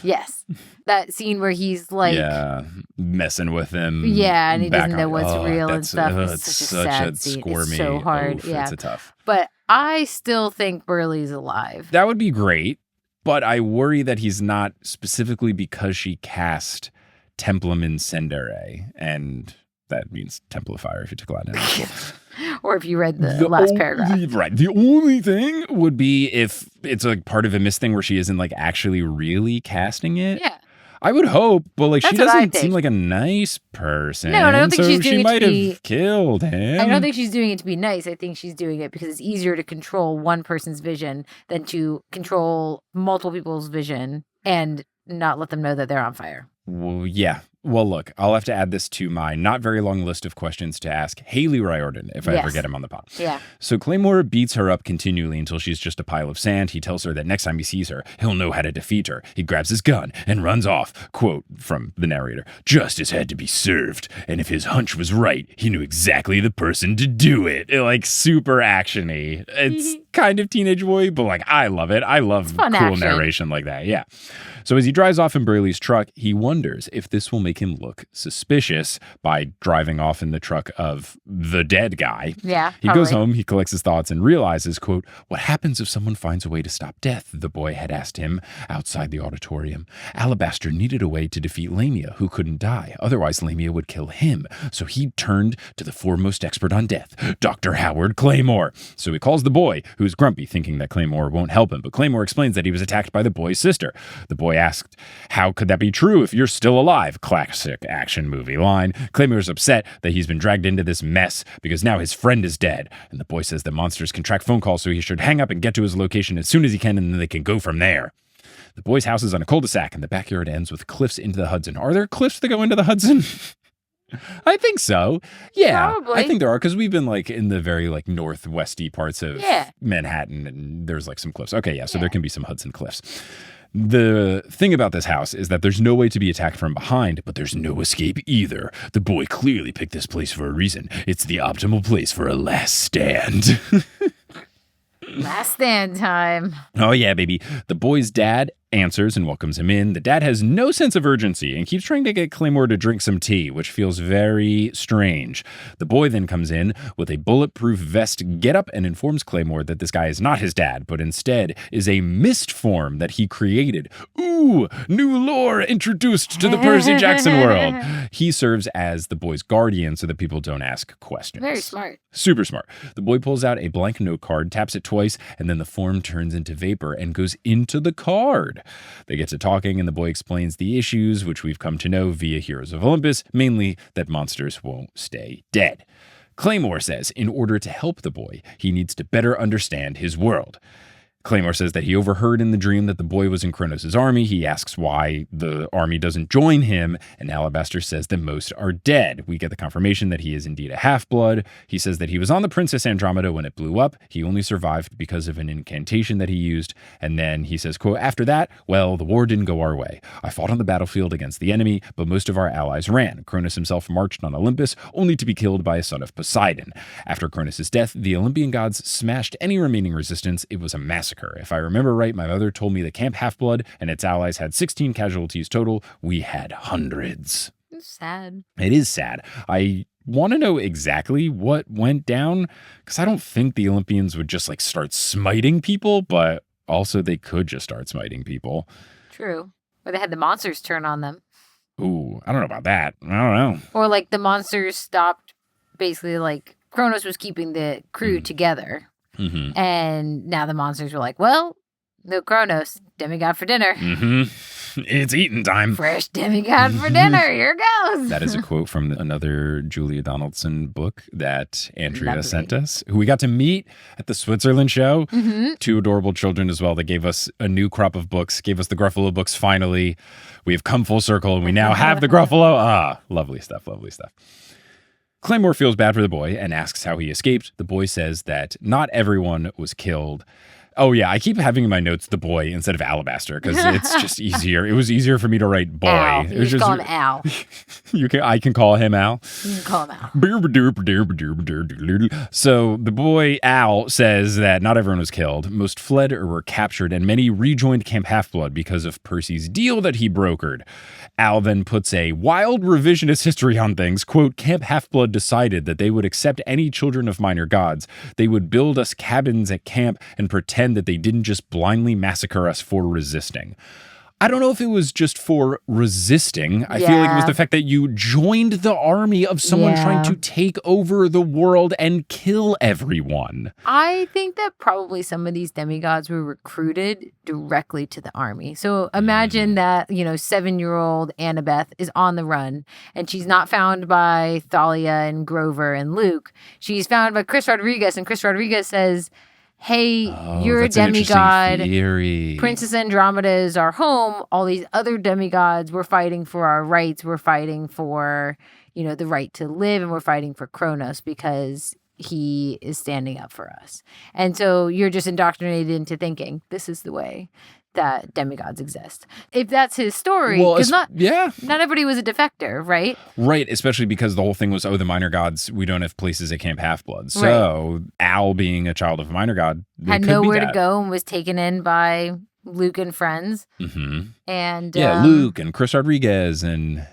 Yes. That scene where he's like... Yeah, messing with him. Yeah, and he doesn't know what's real and stuff. It's such a sad scene. It's so hard. Oof, it's a tough. But I still think Burley's alive. That would be great, but I worry that he's not specifically because she cast Templum Incendere, and that means Temple of Fire if you took Latin in school. Or if you read the last paragraph. Right. The only thing would be if it's like part of a mist thing where she isn't like actually really casting it. Yeah. I would hope, but like That's she doesn't seem like a nice person. No, I don't think she's doing she it might to be... have killed him. I don't think she's doing it to be nice. I think she's doing it because it's easier to control one person's vision than to control multiple people's vision and not let them know that they're on fire. Well, yeah. Well, look, I'll have to add this to my not very long list of questions to ask Haley Riordan if I ever get him on the pod. Yeah. So Claymore beats her up continually until she's just a pile of sand. He tells her that next time he sees her, he'll know how to defeat her. He grabs his gun and runs off. Quote from the narrator, "Justice had to be served, and if his hunch was right, he knew exactly the person to do it." Like, super action-y. It's kind of Teenage Boy, but like, I love it. I love cool action. Narration like that. Yeah. So as he drives off in Burley's truck, he wonders if this will make him look suspicious by driving off in the truck of the dead guy. Yeah, He goes home, he collects his thoughts and realizes, quote, "What happens if someone finds a way to stop death?" the boy had asked him outside the auditorium. Alabaster needed a way to defeat Lamia, who couldn't die. Otherwise, Lamia would kill him. So he turned to the foremost expert on death, Dr. Howard Claymore. So he calls the boy, who's grumpy, thinking that Claymore won't help him. But Claymore explains that he was attacked by the boy's sister. The boy asked, "How could that be true if you're still alive?" Classic action movie line. Claymore's upset that he's been dragged into this mess because now his friend is dead. And the boy says that monsters can track phone calls, so he should hang up and get to his location as soon as he can, and then they can go from there. The boy's house is on a cul-de-sac, and the backyard ends with cliffs into the Hudson. Are there cliffs that go into the Hudson? I think so. Yeah, probably. I think there are, because we've been like in the very like northwesty parts of Manhattan, and there's like some cliffs. Okay, yeah, so there can be some Hudson cliffs. The thing about this house is that there's no way to be attacked from behind, but there's no escape either. The boy clearly picked this place for a reason. It's the optimal place for a last stand. Last stand time. Oh, yeah, baby. The boy's dad, answers and welcomes him in. The dad has no sense of urgency and keeps trying to get Claymore to drink some tea, which feels very strange. The boy then comes in with a bulletproof vest getup and informs Claymore that this guy is not his dad, but instead is a mist form that he created. Ooh, new lore introduced to the Percy Jackson world. He serves as the boy's guardian so that people don't ask questions. Very smart. Super smart. The boy pulls out a blank note card, taps it twice, and then the form turns into vapor and goes into the card. They get to talking, and the boy explains the issues, which we've come to know via Heroes of Olympus, mainly that monsters won't stay dead. Claymore says in order to help the boy, he needs to better understand his world. Claymore says that he overheard in the dream that the boy was in Kronos' army. He asks why the army doesn't join him, and Alabaster says that most are dead. We get the confirmation that he is indeed a half-blood. He says that he was on the Princess Andromeda when it blew up. He only survived because of an incantation that he used. And then he says, quote, after that, well, the war didn't go our way. I fought on the battlefield against the enemy, but most of our allies ran. Kronos himself marched on Olympus, only to be killed by a son of Poseidon. After Kronos' death, the Olympian gods smashed any remaining resistance. It was a massacre. If I remember right, my mother told me the Camp Half-Blood and its allies had 16 casualties total. We had hundreds. It's sad. It is sad. I want to know exactly what went down, because I don't think the Olympians would just like start smiting people, but also they could just start smiting people. True. Or they had the monsters turn on them. Ooh, I don't know about that. I don't know. Or like the monsters stopped, basically like Kronos was keeping the crew together. Mm-hmm. And now the monsters were like, well, no Kronos, demigod for dinner. Mm-hmm. It's eating time. Fresh demigod for dinner. Here goes. That is a quote from another Julia Donaldson book that Andrea Lovely. sent us, who we got to meet at the Switzerland show. Mm-hmm. Two adorable children as well. They gave us a new crop of books, gave us the Gruffalo books finally. We have come full circle and we now have the Gruffalo. Ah, lovely stuff, lovely stuff. Claymore feels bad for the boy and asks how he escaped. The boy says that not everyone was killed. Oh, yeah, I keep having in my notes the boy instead of Alabaster because it's just easier. It was easier for me to write boy. Al. It You was just call him Al. I can call him Al. You can call him Al. So the boy Al says that not everyone was killed. Most fled or were captured, and many rejoined Camp Half-Blood because of Percy's deal that he brokered. Al then puts a wild revisionist history on things. Quote, Camp Half-Blood decided that they would accept any children of minor gods. They would build us cabins at camp and pretend that they didn't just blindly massacre us for resisting. I don't know if it was just for resisting. I feel like it was the fact that you joined the army of someone trying to take over the world and kill everyone. I think that probably some of these demigods were recruited directly to the army. So imagine that, 7-year-old Annabeth is on the run and she's not found by Thalia and Grover and Luke. She's found by Chris Rodriguez, and Chris Rodriguez says, hey, you're a demigod. Princess Andromeda is our home. All these other demigods, we're fighting for our rights. We're fighting for, the right to live, and we're fighting for Kronos because he is standing up for us. And so you're just indoctrinated into thinking this is the way that demigods exist. If that's his story, because not everybody was a defector, right? Right, especially because the whole thing was, the minor gods, we don't have places at Camp Half-Blood. So Al, being a child of a minor god, had nowhere to go and was taken in by Luke and friends. Mm-hmm. And Luke and Chris Rodriguez and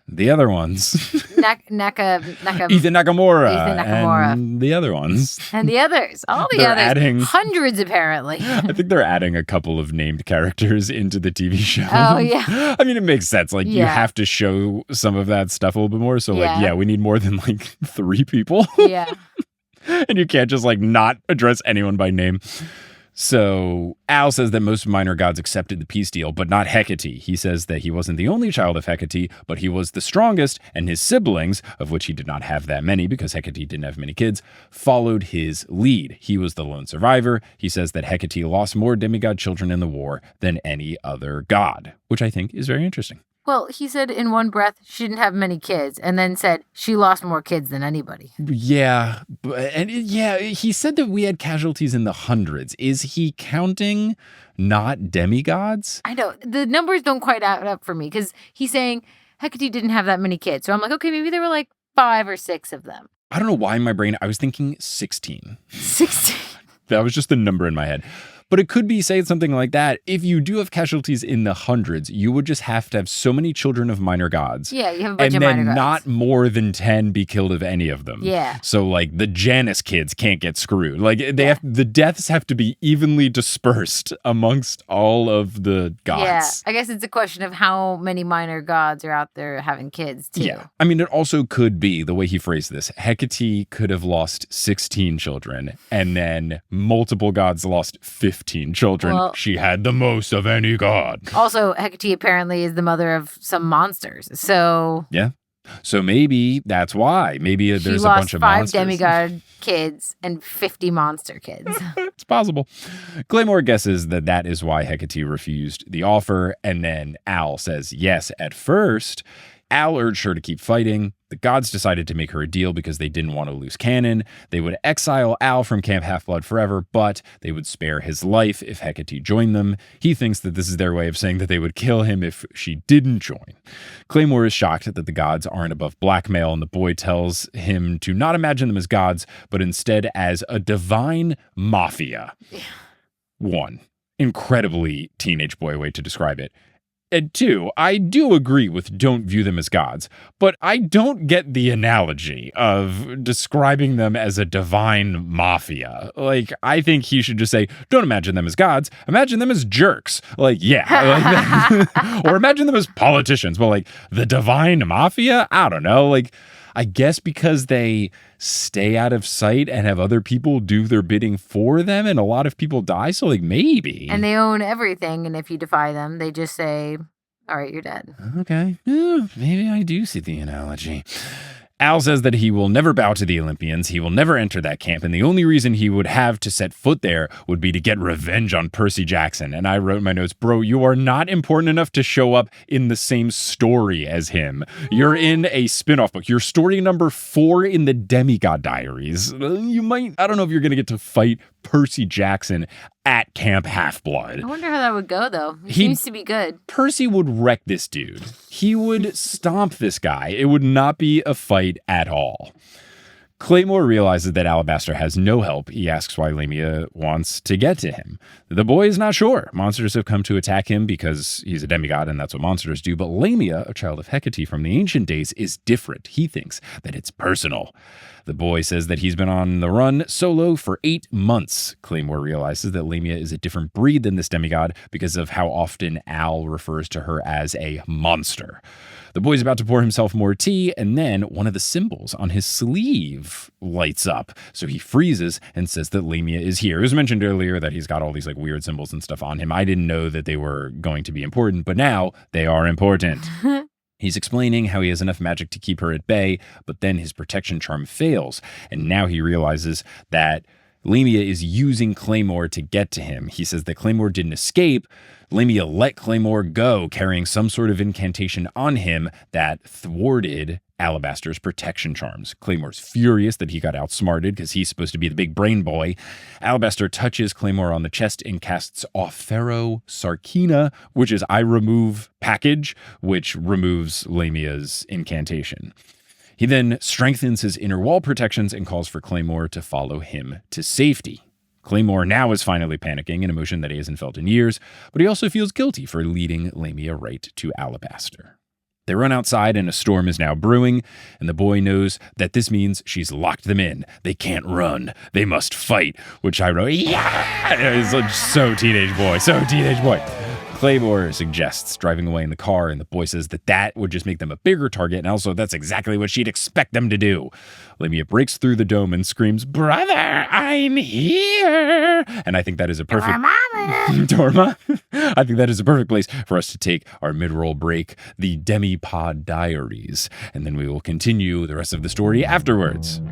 the other ones. Ethan Nakamura. And the other ones. And the others. All the others. Hundreds, apparently. I think they're adding a couple of named characters into the TV show. Oh, yeah. I mean, it makes sense. Like, you have to show some of that stuff a little bit more. So, we need more than, 3 people. Yeah. And you can't just, not address anyone by name. So Al says that most minor gods accepted the peace deal, but not Hecate. He says that he wasn't the only child of Hecate, but he was the strongest, and his siblings, of which he did not have that many because Hecate didn't have many kids, followed his lead. He was the lone survivor. He says that Hecate lost more demigod children in the war than any other god, which I think is very interesting. Well, he said in one breath she didn't have many kids, and then said she lost more kids than anybody. Yeah, he said that we had casualties in the hundreds. Is he counting not demigods? I know. The numbers don't quite add up for me, because he's saying Hecate didn't have that many kids. So I'm like, okay, maybe there were 5 or 6 of them. I don't know why in my brain I was thinking 16. 16. That was just the number in my head. But it could be saying something like that. If you do have casualties in the hundreds, you would just have to have so many children of minor gods. Yeah, you have a bunch and of minor then gods. not more than 10 be killed of any of them. Yeah. So like the Janus kids can't get screwed. Like the deaths have to be evenly dispersed amongst all of the gods. Yeah, I guess it's a question of how many minor gods are out there having kids too. Yeah. I mean, it also could be, the way he phrased this, Hecate could have lost 16 children, and then multiple gods lost 15 children. Well, she had the most of any god. Also, Hecate apparently is the mother of some monsters. So Yeah. So maybe that's why. Maybe there's a bunch of monsters. She lost 5 demigod kids and 50 monster kids. It's possible. Claymore guesses that is why Hecate refused the offer, and then Al says yes at first. Al urged her to keep fighting. The gods decided to make her a deal because they didn't want to lose canon. They would exile Al from Camp Half-Blood forever, but they would spare his life if Hecate joined them. He thinks that this is their way of saying that they would kill him if she didn't join. Claymore is shocked that the gods aren't above blackmail, and the boy tells him to not imagine them as gods, but instead as a divine mafia. Yeah. 1, incredibly teenage boy way to describe it. And 2, I do agree with don't view them as gods, but I don't get the analogy of describing them as a divine mafia. Like, I think he should just say, don't imagine them as gods, imagine them as jerks. Like, yeah. Like or imagine them as politicians. But like, the divine mafia? I don't know. Like, I guess because they stay out of sight and have other people do their bidding for them, and a lot of people die, so like maybe. And they own everything, and if you defy them, they just say, all right, you're dead. Okay. Yeah, maybe I do see the analogy. Al says that he will never bow to the Olympians, he will never enter that camp, and the only reason he would have to set foot there would be to get revenge on Percy Jackson. And I wrote in my notes, bro, you are not important enough to show up in the same story as him. You're in a spin-off book. You're story number 4 in the Demigod Diaries. You might, I don't know if you're going to get to fight Percy Jackson at Camp Half-Blood. I wonder how that would go, though. He seems to be good. Percy would wreck this dude. He would stomp this guy. It would not be a fight at all. Claymore realizes that Alabaster has no help. He asks why Lamia wants to get to him. The boy is not sure. Monsters have come to attack him because he's a demigod and that's what monsters do. But Lamia, a child of Hecate from the ancient days, is different. He thinks that it's personal. The boy says that he's been on the run solo for 8 months. Claymore realizes that Lamia is a different breed than this demigod because of how often Al refers to her as a monster. The boy's about to pour himself more tea, and then one of the symbols on his sleeve lights up. So he freezes and says that Lamia is here. It was mentioned earlier that he's got all these like weird symbols and stuff on him. I didn't know that they were going to be important, but now they are important. He's explaining how he has enough magic to keep her at bay, but then his protection charm fails, and now he realizes that Lamia is using Claymore to get to him. He says that Claymore didn't escape. Lamia let Claymore go, carrying some sort of incantation on him that thwarted Alabaster's protection charms. Claymore's furious that he got outsmarted because he's supposed to be the big brain boy. Alabaster touches Claymore on the chest and casts Offero Sarkina, which is I remove package, which removes Lamia's incantation. He then strengthens his inner wall protections and calls for Claymore to follow him to safety. Claymore now is finally panicking, an emotion that he hasn't felt in years, but he also feels guilty for leading Lamia right to Alabaster. They run outside and a storm is now brewing, and the boy knows that this means she's locked them in. They can't run. They must fight, which I wrote, yeah! It's like so teenage boy. Claymore suggests driving away in the car, and the boy says that would just make them a bigger target, and also that's exactly what she'd expect them to do. Lamia breaks through the dome and screams, "Brother, I'm here!" And I think that is a perfect... Dorma! I think that is a perfect place for us to take our mid-roll break, the Demigod Diaries, and then we will continue the rest of the story afterwards.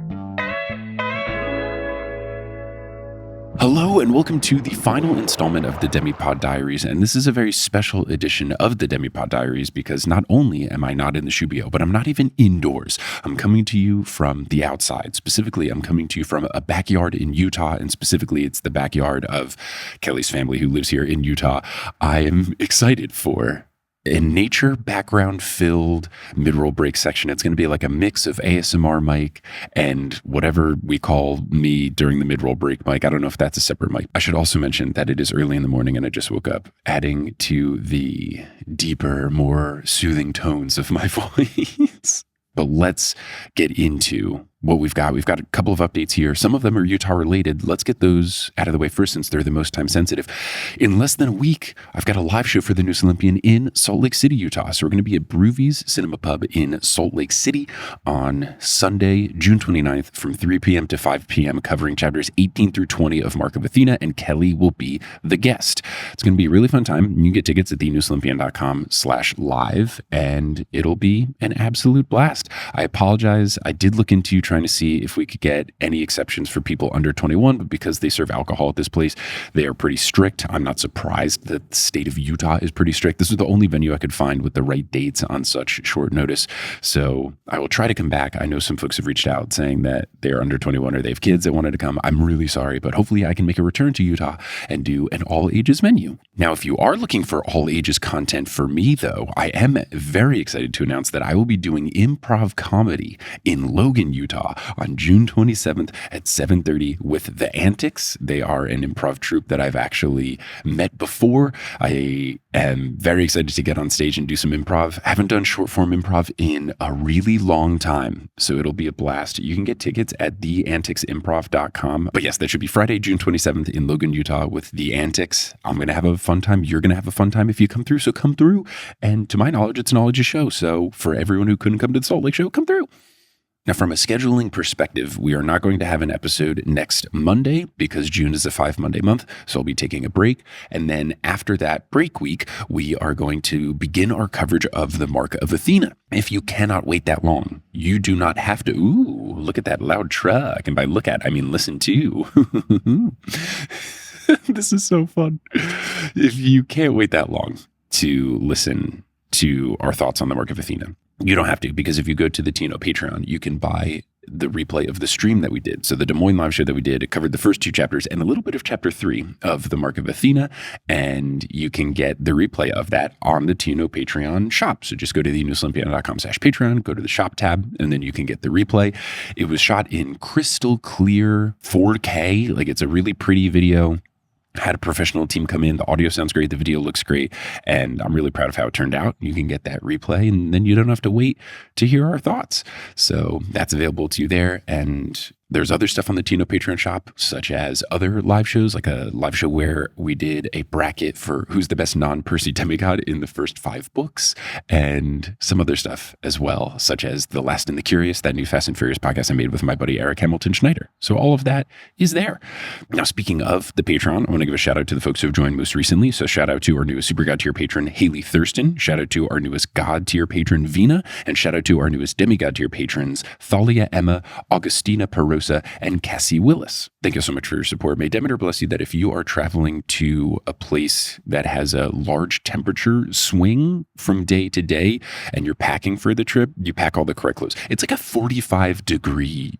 Hello and welcome to the final installment of the Demigod Diaries, and this is a very special edition of the Demigod Diaries because not only am I not in the Shubio, but I'm not even indoors. I'm coming to you from the outside. Specifically, I'm coming to you from a backyard in Utah, and specifically it's the backyard of Kelly's family who lives here in Utah. I am excited for a nature background filled midroll break section. It's going to be like a mix of ASMR Mike and whatever we call me during the midroll break Mike. I don't know if that's a separate mic. I should also mention that it is early in the morning and I just woke up, adding to the deeper, more soothing tones of my voice. But let's get into what we've got. We've got a couple of updates here. Some of them are Utah related. Let's get those out of the way first since they're the most time sensitive. In less than a week, I've got a live show for the Noose Olympian in Salt Lake City, Utah. So we're going to be at Broovies Cinema Pub in Salt Lake City on Sunday, June 29th from 3 p.m. to 5 p.m. covering chapters 18 through 20 of Mark of Athena, and Kelly will be the guest. It's going to be a really fun time. You can get tickets at thenooseolympian.com/live, and it'll be an absolute blast. I apologize. I did look into trying to see if we could get any exceptions for people under 21, but because they serve alcohol at this place, they are pretty strict. I'm not surprised that the state of Utah is pretty strict. This is the only venue I could find with the right dates on such short notice. So I will try to come back. I know some folks have reached out saying that they're under 21 or they have kids that wanted to come. I'm really sorry, but hopefully I can make a return to Utah and do an all ages menu. Now, if you are looking for all ages content for me, though, I am very excited to announce that I will be doing improv comedy in Logan, Utah on June 27th at 7:30 with The Antics. They are an improv troupe that I've actually met before. I am very excited to get on stage and do some improv. I haven't done short form improv in a really long time, so it'll be a blast. You can get tickets at theanticsimprov.com. But yes, that should be Friday, June 27th in Logan, Utah with The Antics. I'm going to have a fun time. You're going to have a fun time if you come through, so come through. And to my knowledge, it's an all-ages show. So for everyone who couldn't come to the Salt Lake show, come through. Now, from a scheduling perspective, we are not going to have an episode next Monday because June is a 5-Monday month, so I'll be taking a break. And then after that break week, we are going to begin our coverage of the Mark of Athena. If you cannot wait that long, you do not have to. Ooh, look at that loud truck. And by look at, I mean listen to. This is so fun. If you can't wait that long to listen to our thoughts on the Mark of Athena, you don't have to, because if you go to the TNO Patreon, you can buy the replay of the stream that we did. So the Des Moines live show that we did, it covered the first 2 chapters and a little bit of chapter 3 of the Mark of Athena. And you can get the replay of that on the TNO Patreon shop. So just go to thenooseolympian.com/Patreon, go to the shop tab, and then you can get the replay. It was shot in crystal clear 4K. Like, it's a really pretty video. Had a professional team come in. The audio sounds great. The video looks great. And I'm really proud of how it turned out. You can get that replay and then you don't have to wait to hear our thoughts. So that's available to you there. And there's other stuff on the TNO Patreon shop, such as other live shows, like a live show where we did a bracket for who's the best non-Percy demigod in the first 5 books, and some other stuff as well, such as The Last and the Curious, that new Fast and Furious podcast I made with my buddy Eric Hamilton Schneider. So all of that is there. Now, speaking of the Patreon, I want to give a shout out to the folks who have joined most recently. So shout out to our newest Super God tier patron, Haley Thurston. Shout out to our newest God tier patron, Vina. And shout out to our newest Demigod tier patrons, Thalia Emma, Augustina Perosa, and Cassie Willis. Thank you so much for your support. May Demeter bless you that if you are traveling to a place that has a large temperature swing from day to day and you're packing for the trip, you pack all the correct clothes. It's like a 45-degree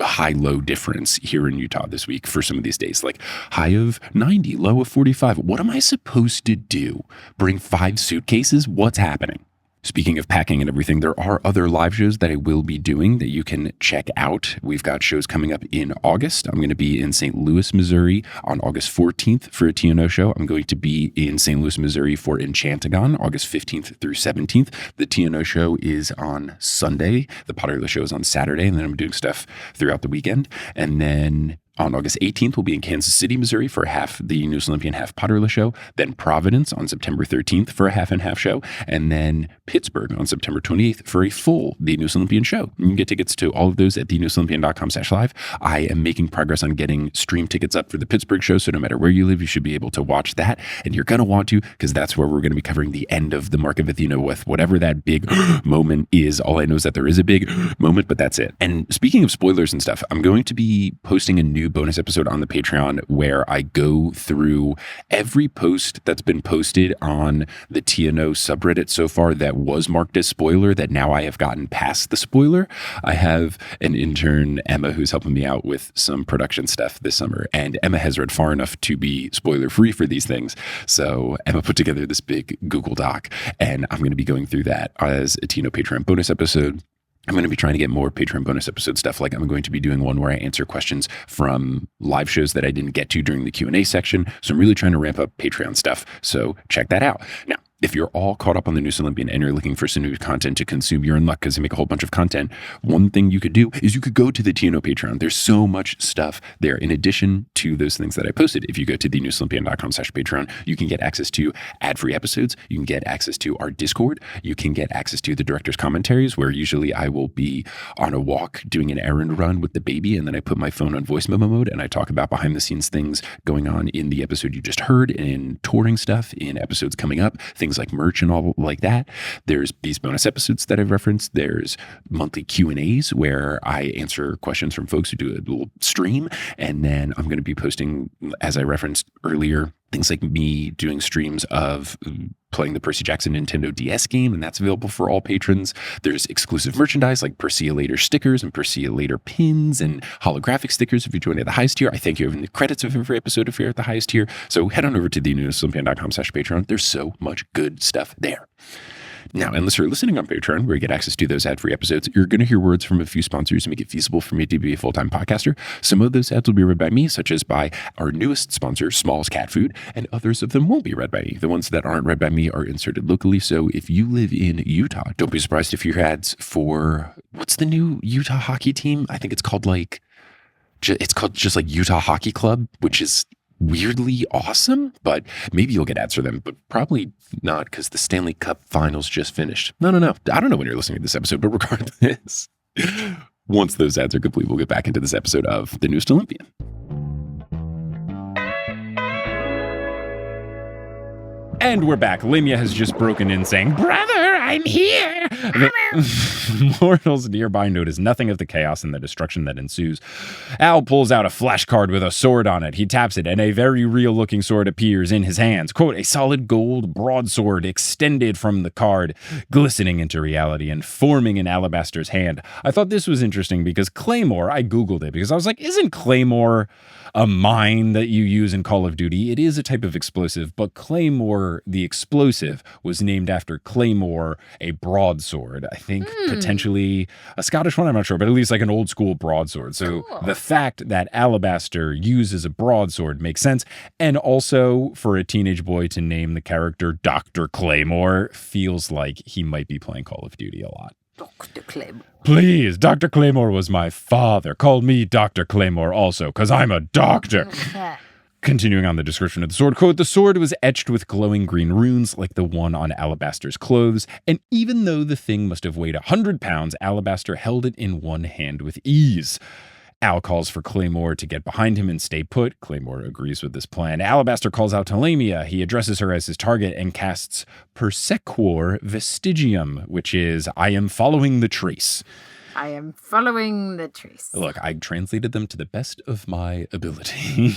high-low difference here in Utah this week for some of these days, like high of 90, low of 45. What am I supposed to do? Bring 5 suitcases? What's happening? Speaking of packing and everything, there are other live shows that I will be doing that you can check out. We've got shows coming up in August. I'm going to be in St. Louis, Missouri on August 14th for a TNO show. I'm going to be in St. Louis, Missouri for Enchantagon, August 15th through 17th. The TNO show is on Sunday. The Potterless show is on Saturday, and then I'm doing stuff throughout the weekend. And then on August 18th, we'll be in Kansas City, Missouri for half the Noose Olympian, half Potterless show. Then Providence on September 13th for a half and half show. And then Pittsburgh on September 28th for a full The Noose Olympian show. You can get tickets to all of those at thenooseolympian.com/live. I am making progress on getting stream tickets up for the Pittsburgh show. So no matter where you live, you should be able to watch that. And you're going to want to, because that's where we're going to be covering the end of the Mark of Athena with whatever that big moment is. All I know is that there is a big moment, but that's it. And speaking of spoilers and stuff, I'm going to be posting a new bonus episode on the Patreon where I go through every post that's been posted on the TNO subreddit so far that was marked as spoiler, that now I have gotten past the spoiler. I have an intern, Emma, who's helping me out with some production stuff this summer, and Emma has read far enough to be spoiler-free for these things. So Emma put together this big Google Doc, and I'm going to be going through that as a TNO Patreon bonus episode. I'm going to be trying to get more Patreon bonus episode stuff. Like I'm going to be doing one where I answer questions from live shows that I didn't get to during the Q&A section. So I'm really trying to ramp up Patreon stuff. So check that out. Now, if you're all caught up on the Noose Olympian and you're looking for some new content to consume, you're in luck because they make a whole bunch of content. One thing you could do is you could go to the TNO Patreon. There's so much stuff there. In addition to those things that I posted, if you go to thenooseolympian.com/Patreon, you can get access to ad-free episodes. You can get access to our Discord. You can get access to the director's commentaries, where usually I will be on a walk doing an errand run with the baby, and then I put my phone on voice memo mode and I talk about behind the scenes things going on in the episode you just heard, in touring stuff, in episodes coming up, things like merch and all like that. There's these bonus episodes that I've referenced. There's monthly Q&As where I answer questions from folks who do a little stream. And then I'm going to be posting, as I referenced earlier, things like me doing streams of playing the Percy Jackson Nintendo DS game, and that's available for all patrons. There's exclusive merchandise like Perseolator stickers and Perseolator pins and holographic stickers if you join at the highest tier. I thank you in the credits of every episode if you're at the highest tier. So head on over to thenooseolympian.com/Patreon. There's so much good stuff there. Now, unless you're listening on Patreon, where you get access to those ad-free episodes, you're going to hear words from a few sponsors to make it feasible for me to be a full-time podcaster. Some of those ads will be read by me, such as by our newest sponsor, Small's Cat Food, and others of them won't be read by me. The ones that aren't read by me are inserted locally, so if you live in Utah, don't be surprised if you hear ads for, what's the new Utah hockey team? I think it's called just like Utah Hockey Club, which is weirdly awesome, but maybe you'll get ads for them, but probably not because the Stanley Cup finals just finished. No. I don't know when you're listening to this episode, but regardless, once those ads are complete, we'll get back into this episode of The Noose Olympian. And we're back. Lamia has just broken in saying, "Brother, I'm here." The mortals nearby notice nothing of the chaos and the destruction that ensues. Al pulls out a flashcard with a sword on it. He taps it, and a very real-looking sword appears in his hands. Quote, a solid gold broadsword extended from the card, glistening into reality and forming in Alabaster's hand. I thought this was interesting because Claymore, I Googled it because I was like, isn't Claymore a mine that you use in Call of Duty? It is a type of explosive, but Claymore, the explosive, was named after Claymore, a broadsword. I think potentially a Scottish one, I'm not sure, but at least like an old school broadsword. So cool. The fact that Alabaster uses a broadsword makes sense. And also for a teenage boy to name the character Dr. Claymore feels like he might be playing Call of Duty a lot. Dr. Claymore. Please, Dr. Claymore was my father. Call me Dr. Claymore also, because I'm a doctor. Continuing on the description of the sword, quote, the sword was etched with glowing green runes like the one on Alabaster's clothes, and even though the thing must have weighed 100 pounds, Alabaster held it in one hand with ease. Al calls for Claymore to get behind him and stay put. Claymore agrees with this plan. Alabaster calls out to Lamia. He addresses her as his target and casts Persequor Vestigium, which is, I am following the trace. I am following the trace. Look, I translated them to the best of my ability.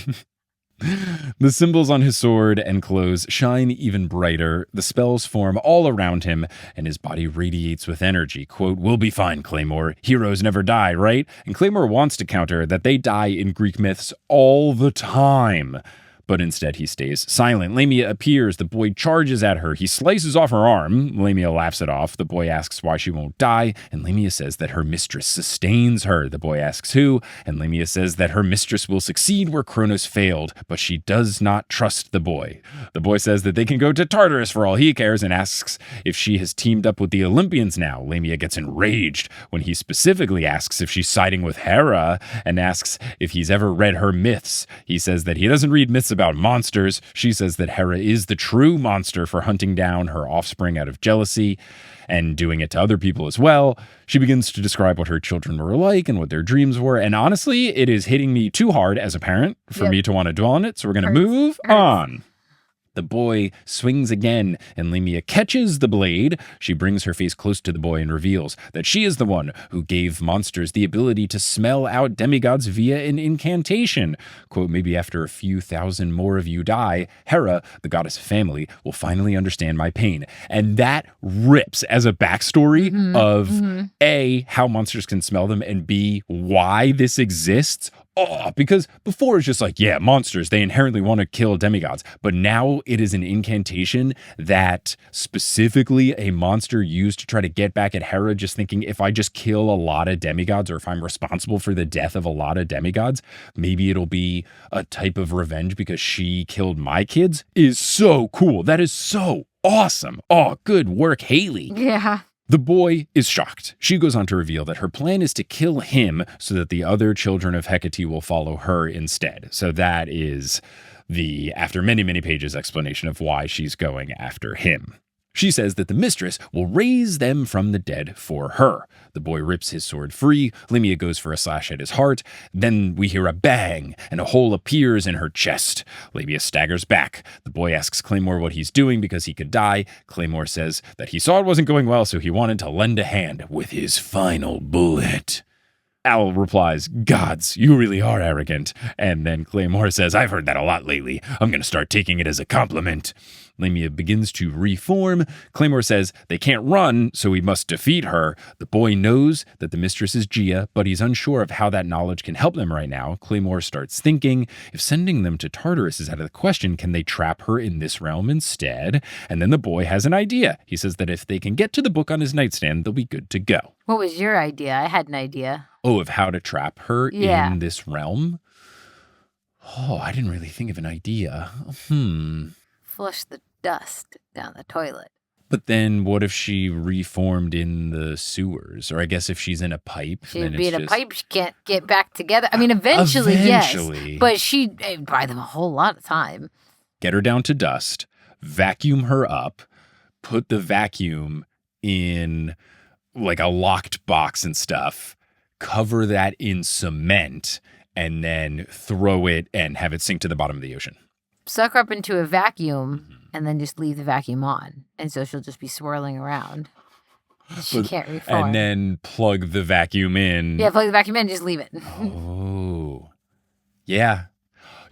The symbols on his sword and clothes shine even brighter. The spells form all around him, and his body radiates with energy. Quote, we'll be fine, Claymore. Heroes never die, right? And Claymore wants to counter that they die in Greek myths all the time. But instead he stays silent. Lamia appears. The boy charges at her. He slices off her arm. Lamia laughs it off. The boy asks why she won't die, and Lamia says that her mistress sustains her. The boy asks who, and Lamia says that her mistress will succeed where Kronos failed, but she does not trust the boy. The boy says that they can go to Tartarus for all he cares and asks if she has teamed up with the Olympians now. Lamia gets enraged when he specifically asks if she's siding with Hera and asks if he's ever read her myths. He says that he doesn't read myths about monsters. She says that Hera is the true monster for hunting down her offspring out of jealousy and doing it to other people as well. She begins to describe what her children were like and what their dreams were. And honestly, it is hitting me too hard as a parent for me to want to dwell on it. So we're going to move on. The boy swings again, and Lamia catches the blade. She brings her face close to the boy and reveals that she is the one who gave monsters the ability to smell out demigods via an incantation. Quote, maybe after a few thousand more of you die, Hera, the goddess of family, will finally understand my pain. And that rips as a backstory of A, how monsters can smell them, and B, why this exists. Oh, because before it's just like, yeah, monsters, they inherently want to kill demigods. But now it is an incantation that specifically a monster used to try to get back at Hera, just thinking if I just kill a lot of demigods, or if I'm responsible for the death of a lot of demigods, maybe it'll be a type of revenge because she killed my kids, is so cool. That is so awesome. Oh, good work, Haley. Yeah. The boy is shocked. She goes on to reveal that her plan is to kill him so that the other children of Hecate will follow her instead. So that is the, after many, many pages, explanation of why she's going after him. She says that the mistress will raise them from the dead for her. The boy rips his sword free. Lamia goes for a slash at his heart. Then we hear a bang, and a hole appears in her chest. Lamia staggers back. The boy asks Claymore what he's doing because he could die. Claymore says that he saw it wasn't going well, so he wanted to lend a hand with his final bullet. Al replies, gods, you really are arrogant. And then Claymore says, I've heard that a lot lately. I'm going to start taking it as a compliment. Lamia begins to reform. Claymore says they can't run, so we must defeat her. The boy knows that the mistress is Gia, but he's unsure of how that knowledge can help them right now. Claymore starts thinking, if sending them to Tartarus is out of the question, can they trap her in this realm instead? And then the boy has an idea. He says that if they can get to the book on his nightstand, they'll be good to go. What was your idea? I had an idea. Oh, of how to trap her in this realm? Oh, I didn't really think of an idea. Flush the dust down the toilet. But then what if she reformed in the sewers? Or I guess if she's in a pipe. She'd be in a pipe. She can't get back together. I mean, eventually, yes. But she'd buy them a whole lot of time. Get her down to dust, vacuum her up, put the vacuum in like a locked box and stuff, cover that in cement, and then throw it and have it sink to the bottom of the ocean. Suck her up into a vacuum and then just leave the vacuum on. And so she'll just be swirling around. She can't reform. And then plug the vacuum in. Yeah, plug the vacuum in and just leave it. Oh. Yeah.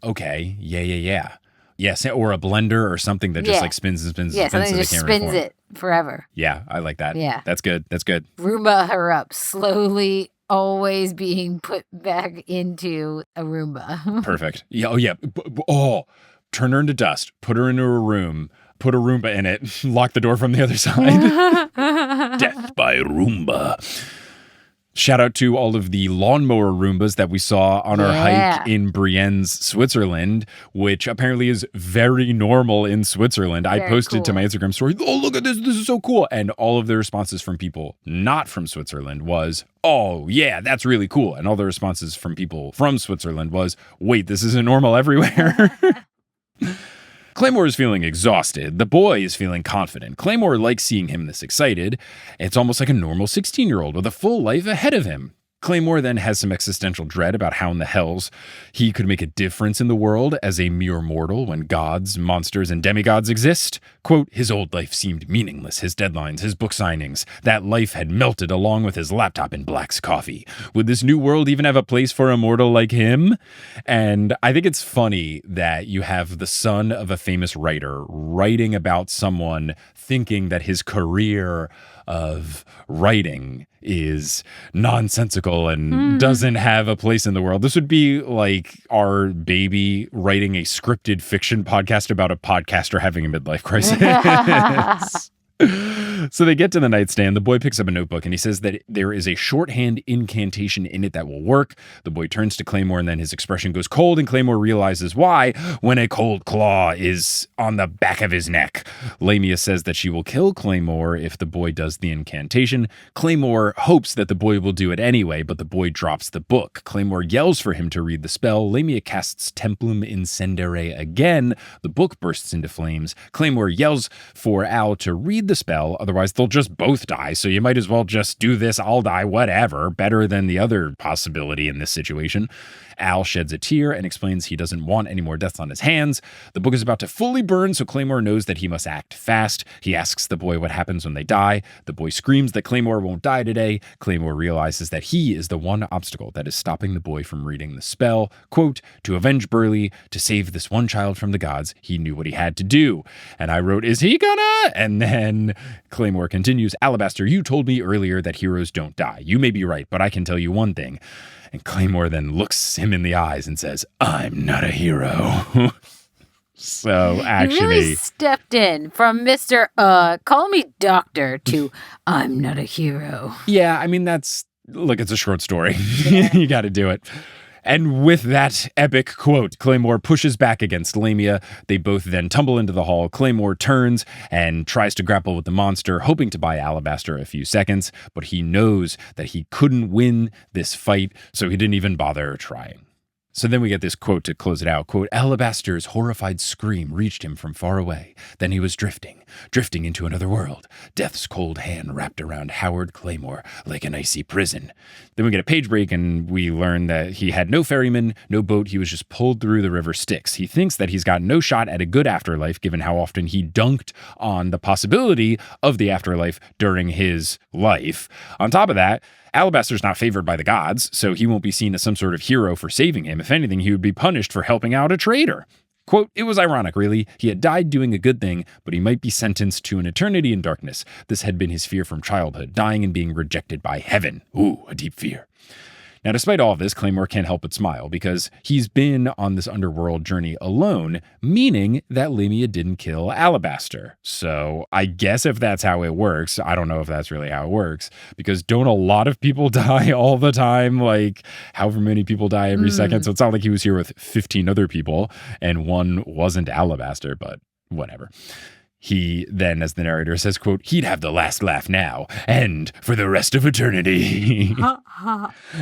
Okay. Yeah. Yes, or a blender or something that just like spins and spins and spins. Yeah, something that just spins it forever. Yeah, I like that. Yeah. That's good. Roomba her up, slowly always being put back into a Roomba. Perfect. Yeah. Oh, yeah. Turn her into dust, put her into a room, put a Roomba in it, lock the door from the other side. Death by Roomba. Shout out to all of the lawnmower Roombas that we saw on our hike in Brienne's, Switzerland, which apparently is very normal in Switzerland. I posted to my Instagram story, oh, look at this. This is so cool. And all of the responses from people not from Switzerland was, oh, yeah, that's really cool. And all the responses from people from Switzerland was, wait, this isn't normal everywhere. Claymore is feeling exhausted. The boy is feeling confident. Claymore likes seeing him this excited. It's almost like a normal 16-year-old with a full life ahead of him. Claymore then has some existential dread about how in the hells he could make a difference in the world as a mere mortal when gods, monsters, and demigods exist. Quote, his old life seemed meaningless, his deadlines, his book signings. That life had melted along with his laptop and Black's coffee. Would this new world even have a place for a mortal like him? And I think it's funny that you have the son of a famous writer writing about someone thinking that his career of writing is nonsensical and doesn't have a place in the world. This would be like our baby writing a scripted fiction podcast about a podcaster having a midlife crisis. So they get to the nightstand. The boy picks up a notebook and he says that there is a shorthand incantation in it that will work. The boy turns to Claymore and then his expression goes cold and Claymore realizes why when a cold claw is on the back of his neck. Lamia says that she will kill Claymore if the boy does the incantation. Claymore hopes that the boy will do it anyway, but the boy drops the book. Claymore yells for him to read the spell. Lamia casts Templum Incendere again. The book bursts into flames. Claymore yells for Al to read the spell, otherwise Otherwise, they'll just both die. So you might as well just do this, I'll die, whatever. Better than the other possibility in this situation. Al sheds a tear and explains he doesn't want any more deaths on his hands. The book is about to fully burn, so Claymore knows that he must act fast. He asks the boy what happens when they die. The boy screams that Claymore won't die today. Claymore realizes that he is the one obstacle that is stopping the boy from reading the spell. Quote, to avenge Burley, to save this one child from the gods, he knew what he had to do. And I wrote, is he gonna? And then Claymore continues, Alabaster, you told me earlier that heroes don't die. You may be right, but I can tell you one thing. And Claymore then looks him in the eyes and says, I'm not a hero. So actually, he really stepped in from Mr. Call me doctor to I'm not a hero. Yeah, I mean, it's a short story. Yeah. You got to do it. And with that epic quote, Claymore pushes back against Lamia. They both then tumble into the hall. Claymore turns and tries to grapple with the monster, hoping to buy Alabaster a few seconds, but he knows that he couldn't win this fight, so he didn't even bother trying. So then we get this quote to close it out. Quote, Alabaster's horrified scream reached him from far away. Then he was drifting into another world. Death's cold hand wrapped around Howard Claymore like an icy prison. Then we get a page break and we learn that he had no ferryman, no boat. He was just pulled through the river Styx. He thinks that he's got no shot at a good afterlife, given how often he dunked on the possibility of the afterlife during his life. On top of that, Alabaster's not favored by the gods, so he won't be seen as some sort of hero for saving him. If anything, he would be punished for helping out a traitor. Quote, it was ironic, really. He had died doing a good thing, but he might be sentenced to an eternity in darkness. This had been his fear from childhood, dying and being rejected by heaven. Ooh, a deep fear. Now, despite all of this, Claymore can't help but smile because he's been on this underworld journey alone, meaning that Lamia didn't kill Alabaster. So I guess if that's how it works, I don't know if that's really how it works, because don't a lot of people die all the time? Like however many people die every second. So it's not like he was here with 15 other people and one wasn't Alabaster, but whatever. He then, as the narrator says, quote, he'd have the last laugh now and for the rest of eternity.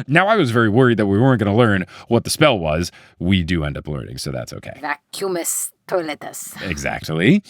Now, I was very worried that we weren't going to learn what the spell was. We do end up learning, so that's okay. Vacuumus toiletus. Exactly.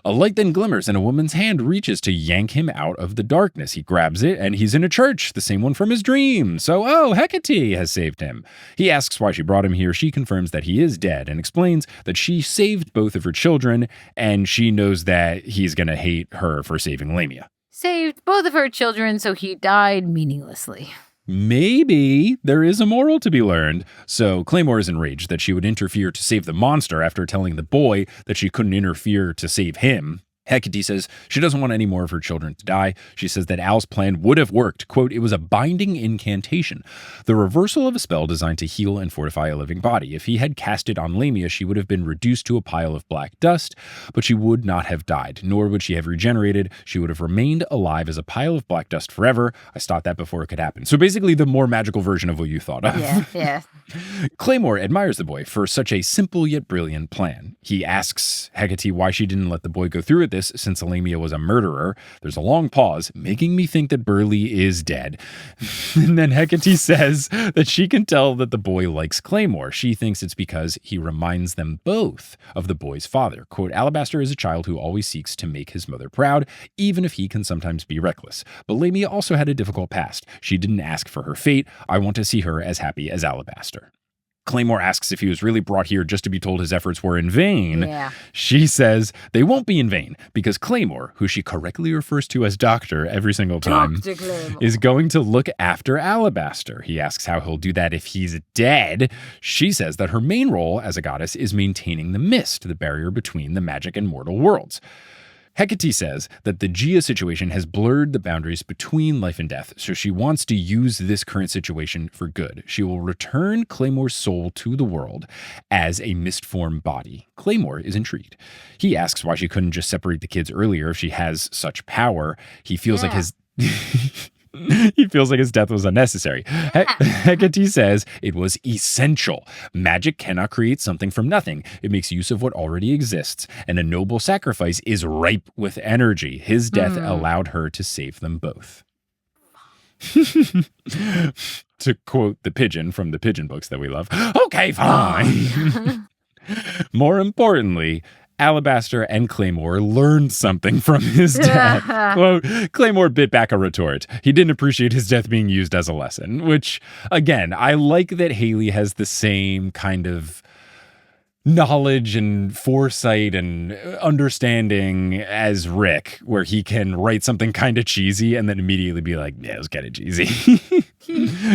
A light then glimmers and a woman's hand reaches to yank him out of the darkness. He grabs it and he's in a church, the same one from his dream. So, Hecate has saved him. He asks why she brought him here. She confirms that he is dead and explains that she saved both of her children and she knows that he's going to hate her for saving Lamia. Saved both of her children, so he died meaninglessly. Maybe there is a moral to be learned. So Claymore is enraged that she would interfere to save the monster after telling the boy that she couldn't interfere to save him. Hecate says she doesn't want any more of her children to die. She says that Al's plan would have worked. Quote, it was a binding incantation, the reversal of a spell designed to heal and fortify a living body. If he had cast it on Lamia, she would have been reduced to a pile of black dust, but she would not have died, nor would she have regenerated. She would have remained alive as a pile of black dust forever. I thought that before it could happen. So basically the more magical version of what you thought of. Yeah. Claymore admires the boy for such a simple yet brilliant plan. He asks Hecate why she didn't let the boy go through with this since Lamia was a murderer. There's a long pause, making me think that Burley is dead. And then Hecate says that she can tell that the boy likes Claymore. She thinks it's because he reminds them both of the boy's father. Quote, Alabaster is a child who always seeks to make his mother proud, even if he can sometimes be reckless. But Lamia also had a difficult past. She didn't ask for her fate. I want to see her as happy as Alabaster. Claymore asks if he was really brought here just to be told his efforts were in vain. Yeah. She says they won't be in vain because Claymore, who she correctly refers to as Doctor every single time, is going to look after Alabaster. He asks how he'll do that if he's dead. She says that her main role as a goddess is maintaining the mist, the barrier between the magic and mortal worlds. Hecate says that the Gia situation has blurred the boundaries between life and death, so she wants to use this current situation for good. She will return Claymore's soul to the world as a mist-form body. Claymore is intrigued. He asks why she couldn't just separate the kids earlier if she has such power. He feels like his... He feels like his death was unnecessary. Hecate says it was essential. Magic cannot create something from nothing. It makes use of what already exists, and a noble sacrifice is ripe with energy. His death allowed her to save them both. To quote the pigeon from the pigeon books that we love, okay, fine. More importantly, Alabaster and Claymore learned something from his death. Quote, Claymore bit back a retort. He didn't appreciate his death being used as a lesson, which, again, I like that Haley has the same kind of knowledge and foresight and understanding as Rick, where he can write something kind of cheesy and then immediately be like, yeah, it was kind of cheesy.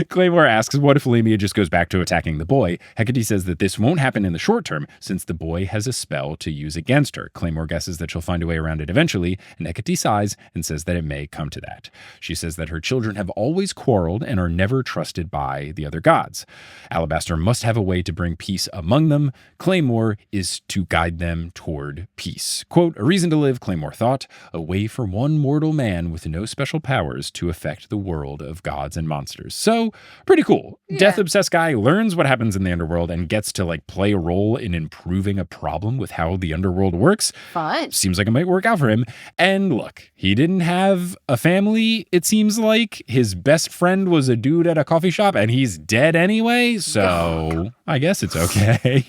Claymore asks, what if Lamia just goes back to attacking the boy? Hecate says that this won't happen in the short term since the boy has a spell to use against her. Claymore guesses that she'll find a way around it eventually, and Hecate sighs and says that it may come to that. She says that her children have always quarreled and are never trusted by the other gods. Alabaster must have a way to bring peace among them. Claymore is to guide them toward peace. Quote, a reason to live, Claymore thought, a way for one mortal man with no special powers to affect the world of gods and monsters. So, pretty cool. Yeah. Death-obsessed guy learns what happens in the underworld and gets to, like, play a role in improving a problem with how the underworld works. Fun. Seems like it might work out for him. And look, he didn't have a family, it seems like. His best friend was a dude at a coffee shop, and he's dead anyway, so I guess it's okay.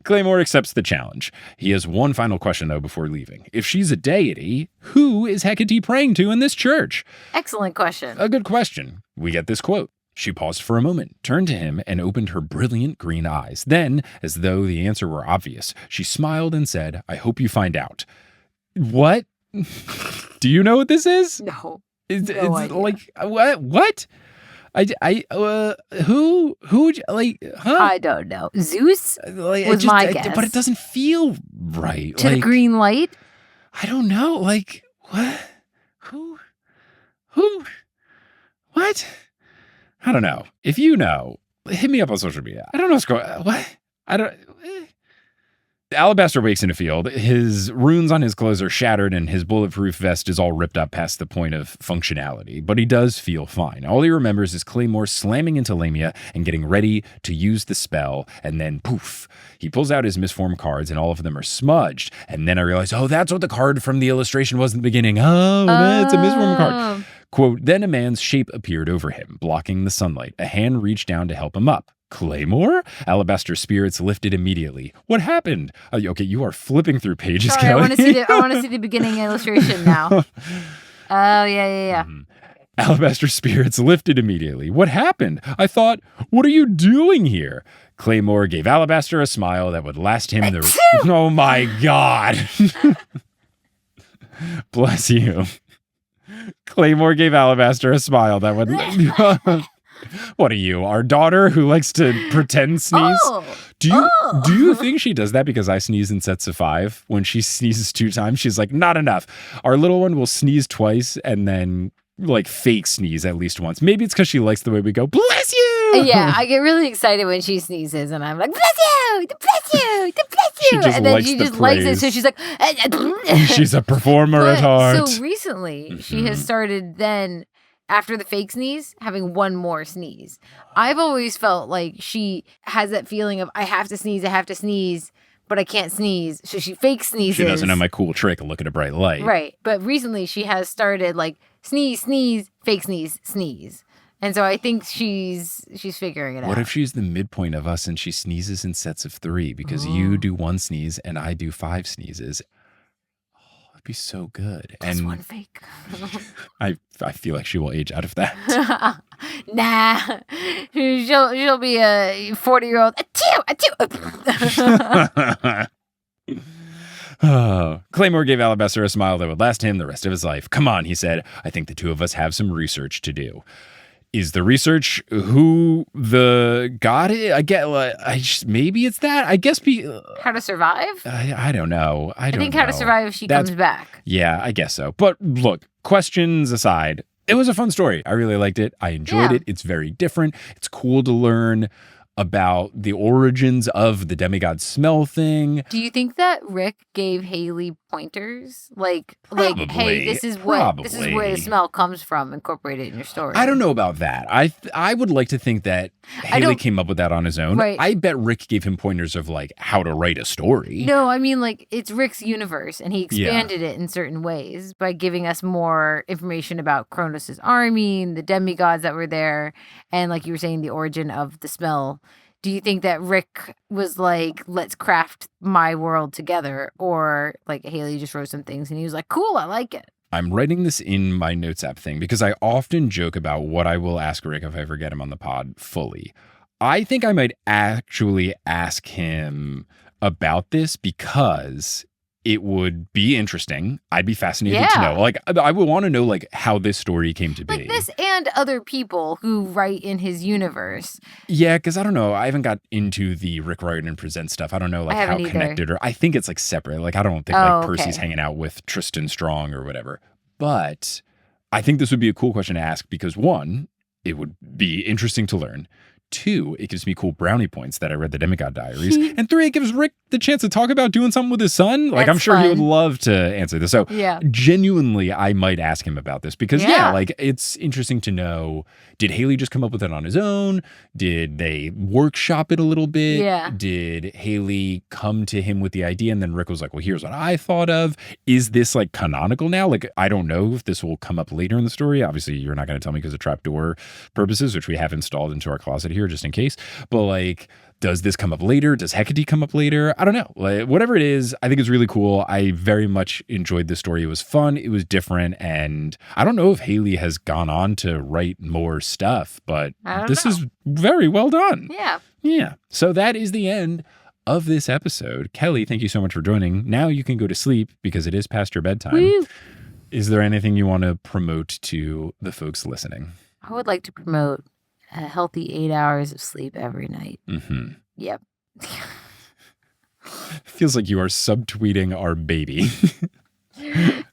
Claymore accepts the challenge. He has one final question, though, before leaving. If she's a deity, who is Hecate praying to in this church? Excellent question. A good question. We get this quote. She paused for a moment, turned to him, and opened her brilliant green eyes. Then, as though the answer were obvious, she smiled and said, I hope you find out. What? Do you know what this is? No. It's like, what? Who, like, huh? I don't know. Zeus was my guess. But it doesn't feel right. To the green light? I don't know. Like, what? Who? What? I don't know. If you know, hit me up on social media. I don't know what's going on. What? I don't... Alabaster wakes in a field. His runes on his clothes are shattered and his bulletproof vest is all ripped up past the point of functionality, but he does feel fine. All he remembers is Claymore slamming into Lamia and getting ready to use the spell, and then poof, he pulls out his misformed cards and all of them are smudged. And then I realize, oh, that's what the card from the illustration was in the beginning. Oh, that's a misformed card. Quote, then a man's shape appeared over him, blocking the sunlight. A hand reached down to help him up. Claymore? Alabaster's spirits lifted immediately. What happened? Okay, you are flipping through pages, Sorry, Kelly. I want to see the beginning illustration now. Oh, yeah. Mm-hmm. Alabaster's spirits lifted immediately. What happened? I thought, what are you doing here? Claymore gave Alabaster a smile that would last him the... Oh, my God. Bless you. Claymore gave Alabaster a smile that would... What are you, our daughter who likes to pretend sneeze? Do you think she does that because I sneeze in sets of 5? When she sneezes 2 times, she's like, not enough. Our little one will sneeze twice and then like fake sneeze at least once. Maybe it's because she likes the way we go, bless you! Yeah, I get really excited when she sneezes and I'm like, bless you! Bless you! Bless you! She just and then likes she the just praise. likes it, so she's like... She's a performer at heart. So recently, she has started then... After the fake sneeze, having one more sneeze. I've always felt like she has that feeling of, I have to sneeze, but I can't sneeze. So she fake sneezes. She doesn't know my cool trick of look at a bright light. Right. But recently she has started like sneeze, fake sneeze. And so I think she's figuring it out. What if she's the midpoint of us and she sneezes in sets of 3 because you do 1 sneeze and I do 5 sneezes? Be so good. Plus and 1 fake. I feel like she will age out of that. Nah. She'll be a 40-year-old. Oh. Claymore gave Alabaster a smile that would last him the rest of his life. Come on, he said. I think the 2 of us have some research to do. Is the research who the god is? Maybe it's that. I guess How to survive? I don't know. I think How to survive if she comes back. Yeah, I guess so. But look, questions aside, it was a fun story. I really liked it. I enjoyed it. It's very different. It's cool to learn about the origins of the demigod smell thing. Do you think that Rick gave Haley pointers? Probably, hey, this is where the smell comes from. Incorporate it in your story. I don't know about that. I would like to think that Haley came up with that on his own. Right. I bet Rick gave him pointers of like how to write a story. No, I mean like it's Rick's universe and he expanded it in certain ways by giving us more information about Kronos' army and the demigods that were there and like you were saying the origin of the smell. Do you think that Rick was like, let's craft my world together? Or like Haley just wrote some things and he was like, cool, I like it. I'm writing this in my notes app thing because I often joke about what I will ask Rick if I ever get him on the pod fully. I think I might actually ask him about this because it would be interesting. I'd be fascinated to know. Like, I would want to know, like, how this story came to be. Like this and other people who write in his universe. Yeah, because I don't know. I haven't got into the Rick Riordan Presents stuff. I don't know, like, how connected or I think it's, like, separate. Like, I don't think, Percy's hanging out with Tristan Strong or whatever. But I think this would be a cool question to ask because, one, it would be interesting to learn. 2, it gives me cool brownie points that I read the Demigod Diaries. And 3, it gives Rick the chance to talk about doing something with his son. Like, I'm sure he would love to answer this. So genuinely, I might ask him about this because, like, it's interesting to know, did Haley just come up with it on his own? Did they workshop it a little bit? Yeah. Did Haley come to him with the idea and then Rick was like, well, here's what I thought of. Is this, like, canonical now? Like, I don't know if this will come up later in the story. Obviously, you're not going to tell me because of trapdoor purposes, which we have installed into our closet here just in case. But, like, does this come up later? Does Hecate come up later? I don't know. Like, whatever it is, I think it's really cool. I very much enjoyed this story. It was fun. It was different. And I don't know if Haley has gone on to write more stuff, but this is very well done. Yeah. Yeah. So that is the end of this episode. Kelly, thank you so much for joining. Now you can go to sleep because it is past your bedtime. Woo. Is there anything you want to promote to the folks listening? I would like to promote a healthy 8 hours of sleep every night. Mm-hmm. Yep. Feels like you are subtweeting our baby.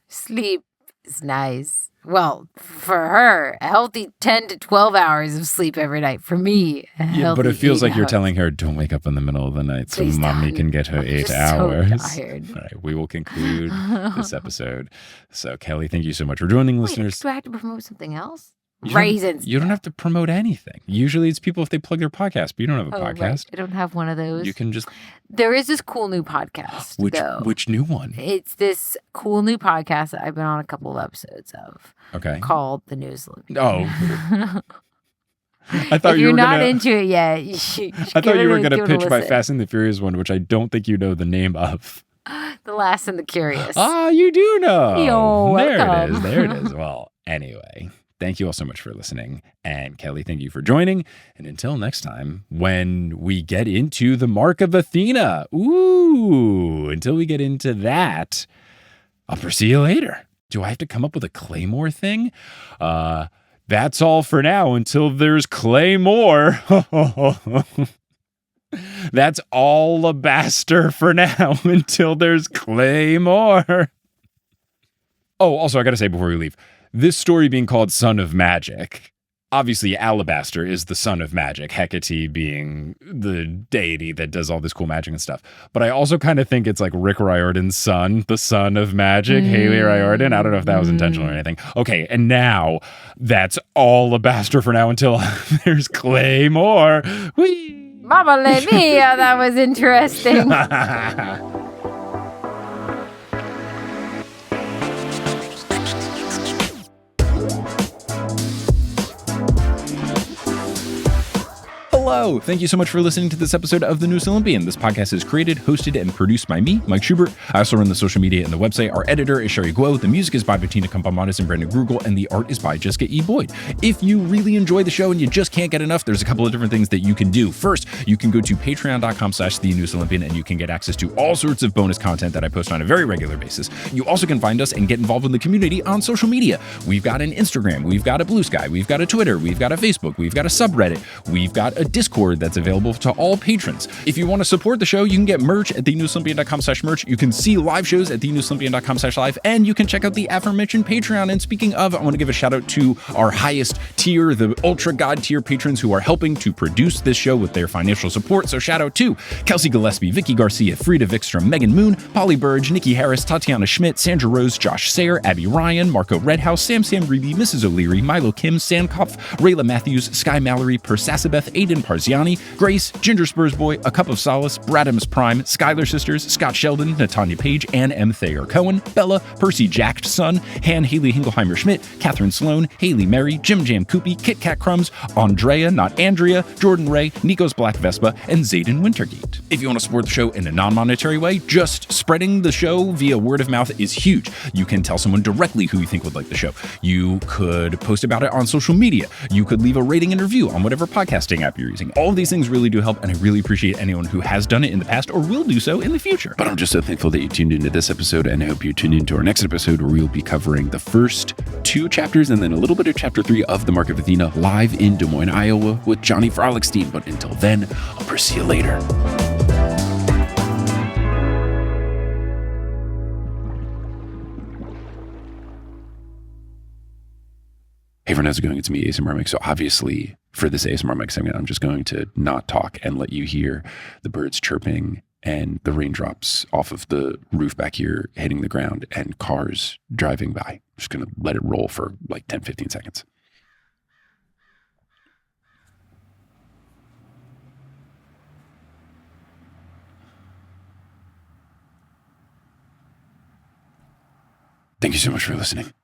Sleep is nice. Well, for her, a healthy 10 to 12 hours of sleep every night. For me, but it feels like you're telling her, don't wake up in the middle of the night so mommy can get her 8 hours. So tired. All right, we will conclude this episode. So, Kelly, thank you so much for joining, listeners. Do I have to promote something else? Raisins. You don't have to promote anything. Usually it's people if they plug their podcast, but you don't have a podcast. Right. I don't have one of those. You can just... There is this cool new podcast, Which new one? It's this cool new podcast that I've been on a couple of episodes of. Okay. Called The News Olympian. Oh. I thought if you're not into it yet, you I thought you were going to pitch my Fast and the Furious one, which I don't think you know the name of. The Last and the Curious. Ah, you do know. Yo, welcome. There it is. Well, anyway, thank you all so much for listening. And Kelly, thank you for joining. And until next time, when we get into the Mark of Athena, until we get into that, I'll see you later. Do I have to come up with a Claymore thing? That's all for now until there's Claymore. That's all alabaster for now until there's Claymore. Oh, also, I got to say before we leave, this story being called Son of Magic, obviously alabaster is the son of magic, Hecate being the deity that does all this cool magic and stuff. But I also kind of think it's like Rick Riordan's son, the son of magic, Haley Riordan. I don't know if that was intentional or anything. Okay, and now that's all alabaster for now until there's Claymore. Whee! Mamma mia, that was interesting. Hello! Thank you so much for listening to this episode of The Newest Olympian. This podcast is created, hosted, and produced by me, Mike Schubert. I also run the social media and the website. Our editor is Sherry Guo. The music is by Bettina Campamonis and Brandon Grugel, and the art is by Jessica E. Boyd. If you really enjoy the show and you just can't get enough, there's a couple of different things that you can do. First, you can go to patreon.com/thenewestolympian and you can get access to all sorts of bonus content that I post on a very regular basis. You also can find us and get involved in the community on social media. We've got an Instagram, we've got a Blue Sky, we've got a Twitter, we've got a Facebook, we've got a subreddit, we've got a Discord that's available to all patrons. If you want to support the show, you can get merch at thenewsolympian.com/merch. You can see live shows at thenewsolympian.com/live, and you can check out the aforementioned Patreon. And speaking of, I want to give a shout out to our highest tier, the Ultra God tier patrons who are helping to produce this show with their financial support. So shout out to Kelsey Gillespie, Vicky Garcia, Frida Vikstrom, Megan Moon, Polly Burge, Nikki Harris, Tatiana Schmidt, Sandra Rose, Josh Sayer, Abby Ryan, Marco Redhouse, Sam Reeby, Mrs. O'Leary, Milo Kim, Sandkopf, Rayla Matthews, Sky Mallory, Persasabeth, Aiden Parziani, Grace, Ginger Spurs Boy, A Cup of Solace, Bradamus Prime, Skylar Sisters, Scott Sheldon, Natanya Page, Ann M. Thayer Cohen, Bella, Percy Jackson, Han Haley Hingelheimer Schmidt, Catherine Sloan, Haley Mary, Jim Jam Koopy, Kit Kat Crumbs, Andrea, not Andrea, Jordan Ray, Nico's Black Vespa, and Zayden Wintergate. If you want to support the show in a non-monetary way, just spreading the show via word of mouth is huge. You can tell someone directly who you think would like the show. You could post about it on social media. You could leave a rating and review on whatever podcasting app you're using. All of these things really do help, and I really appreciate anyone who has done it in the past or will do so in the future. But I'm just so thankful that you tuned into this episode, and I hope you tune into our next episode where we'll be covering the first 2 chapters and then a little bit of chapter 3 of The Mark of Athena live in Des Moines, Iowa with Johnny Frolickstein. But until then, I'll see you later. Hey everyone, how's it going? It's me, ASMR Mike. So obviously for this ASMR Mike segment, I'm just going to not talk and let you hear the birds chirping and the raindrops off of the roof back here hitting the ground and cars driving by. I'm just going to let it roll for like 10, 15 seconds. Thank you so much for listening.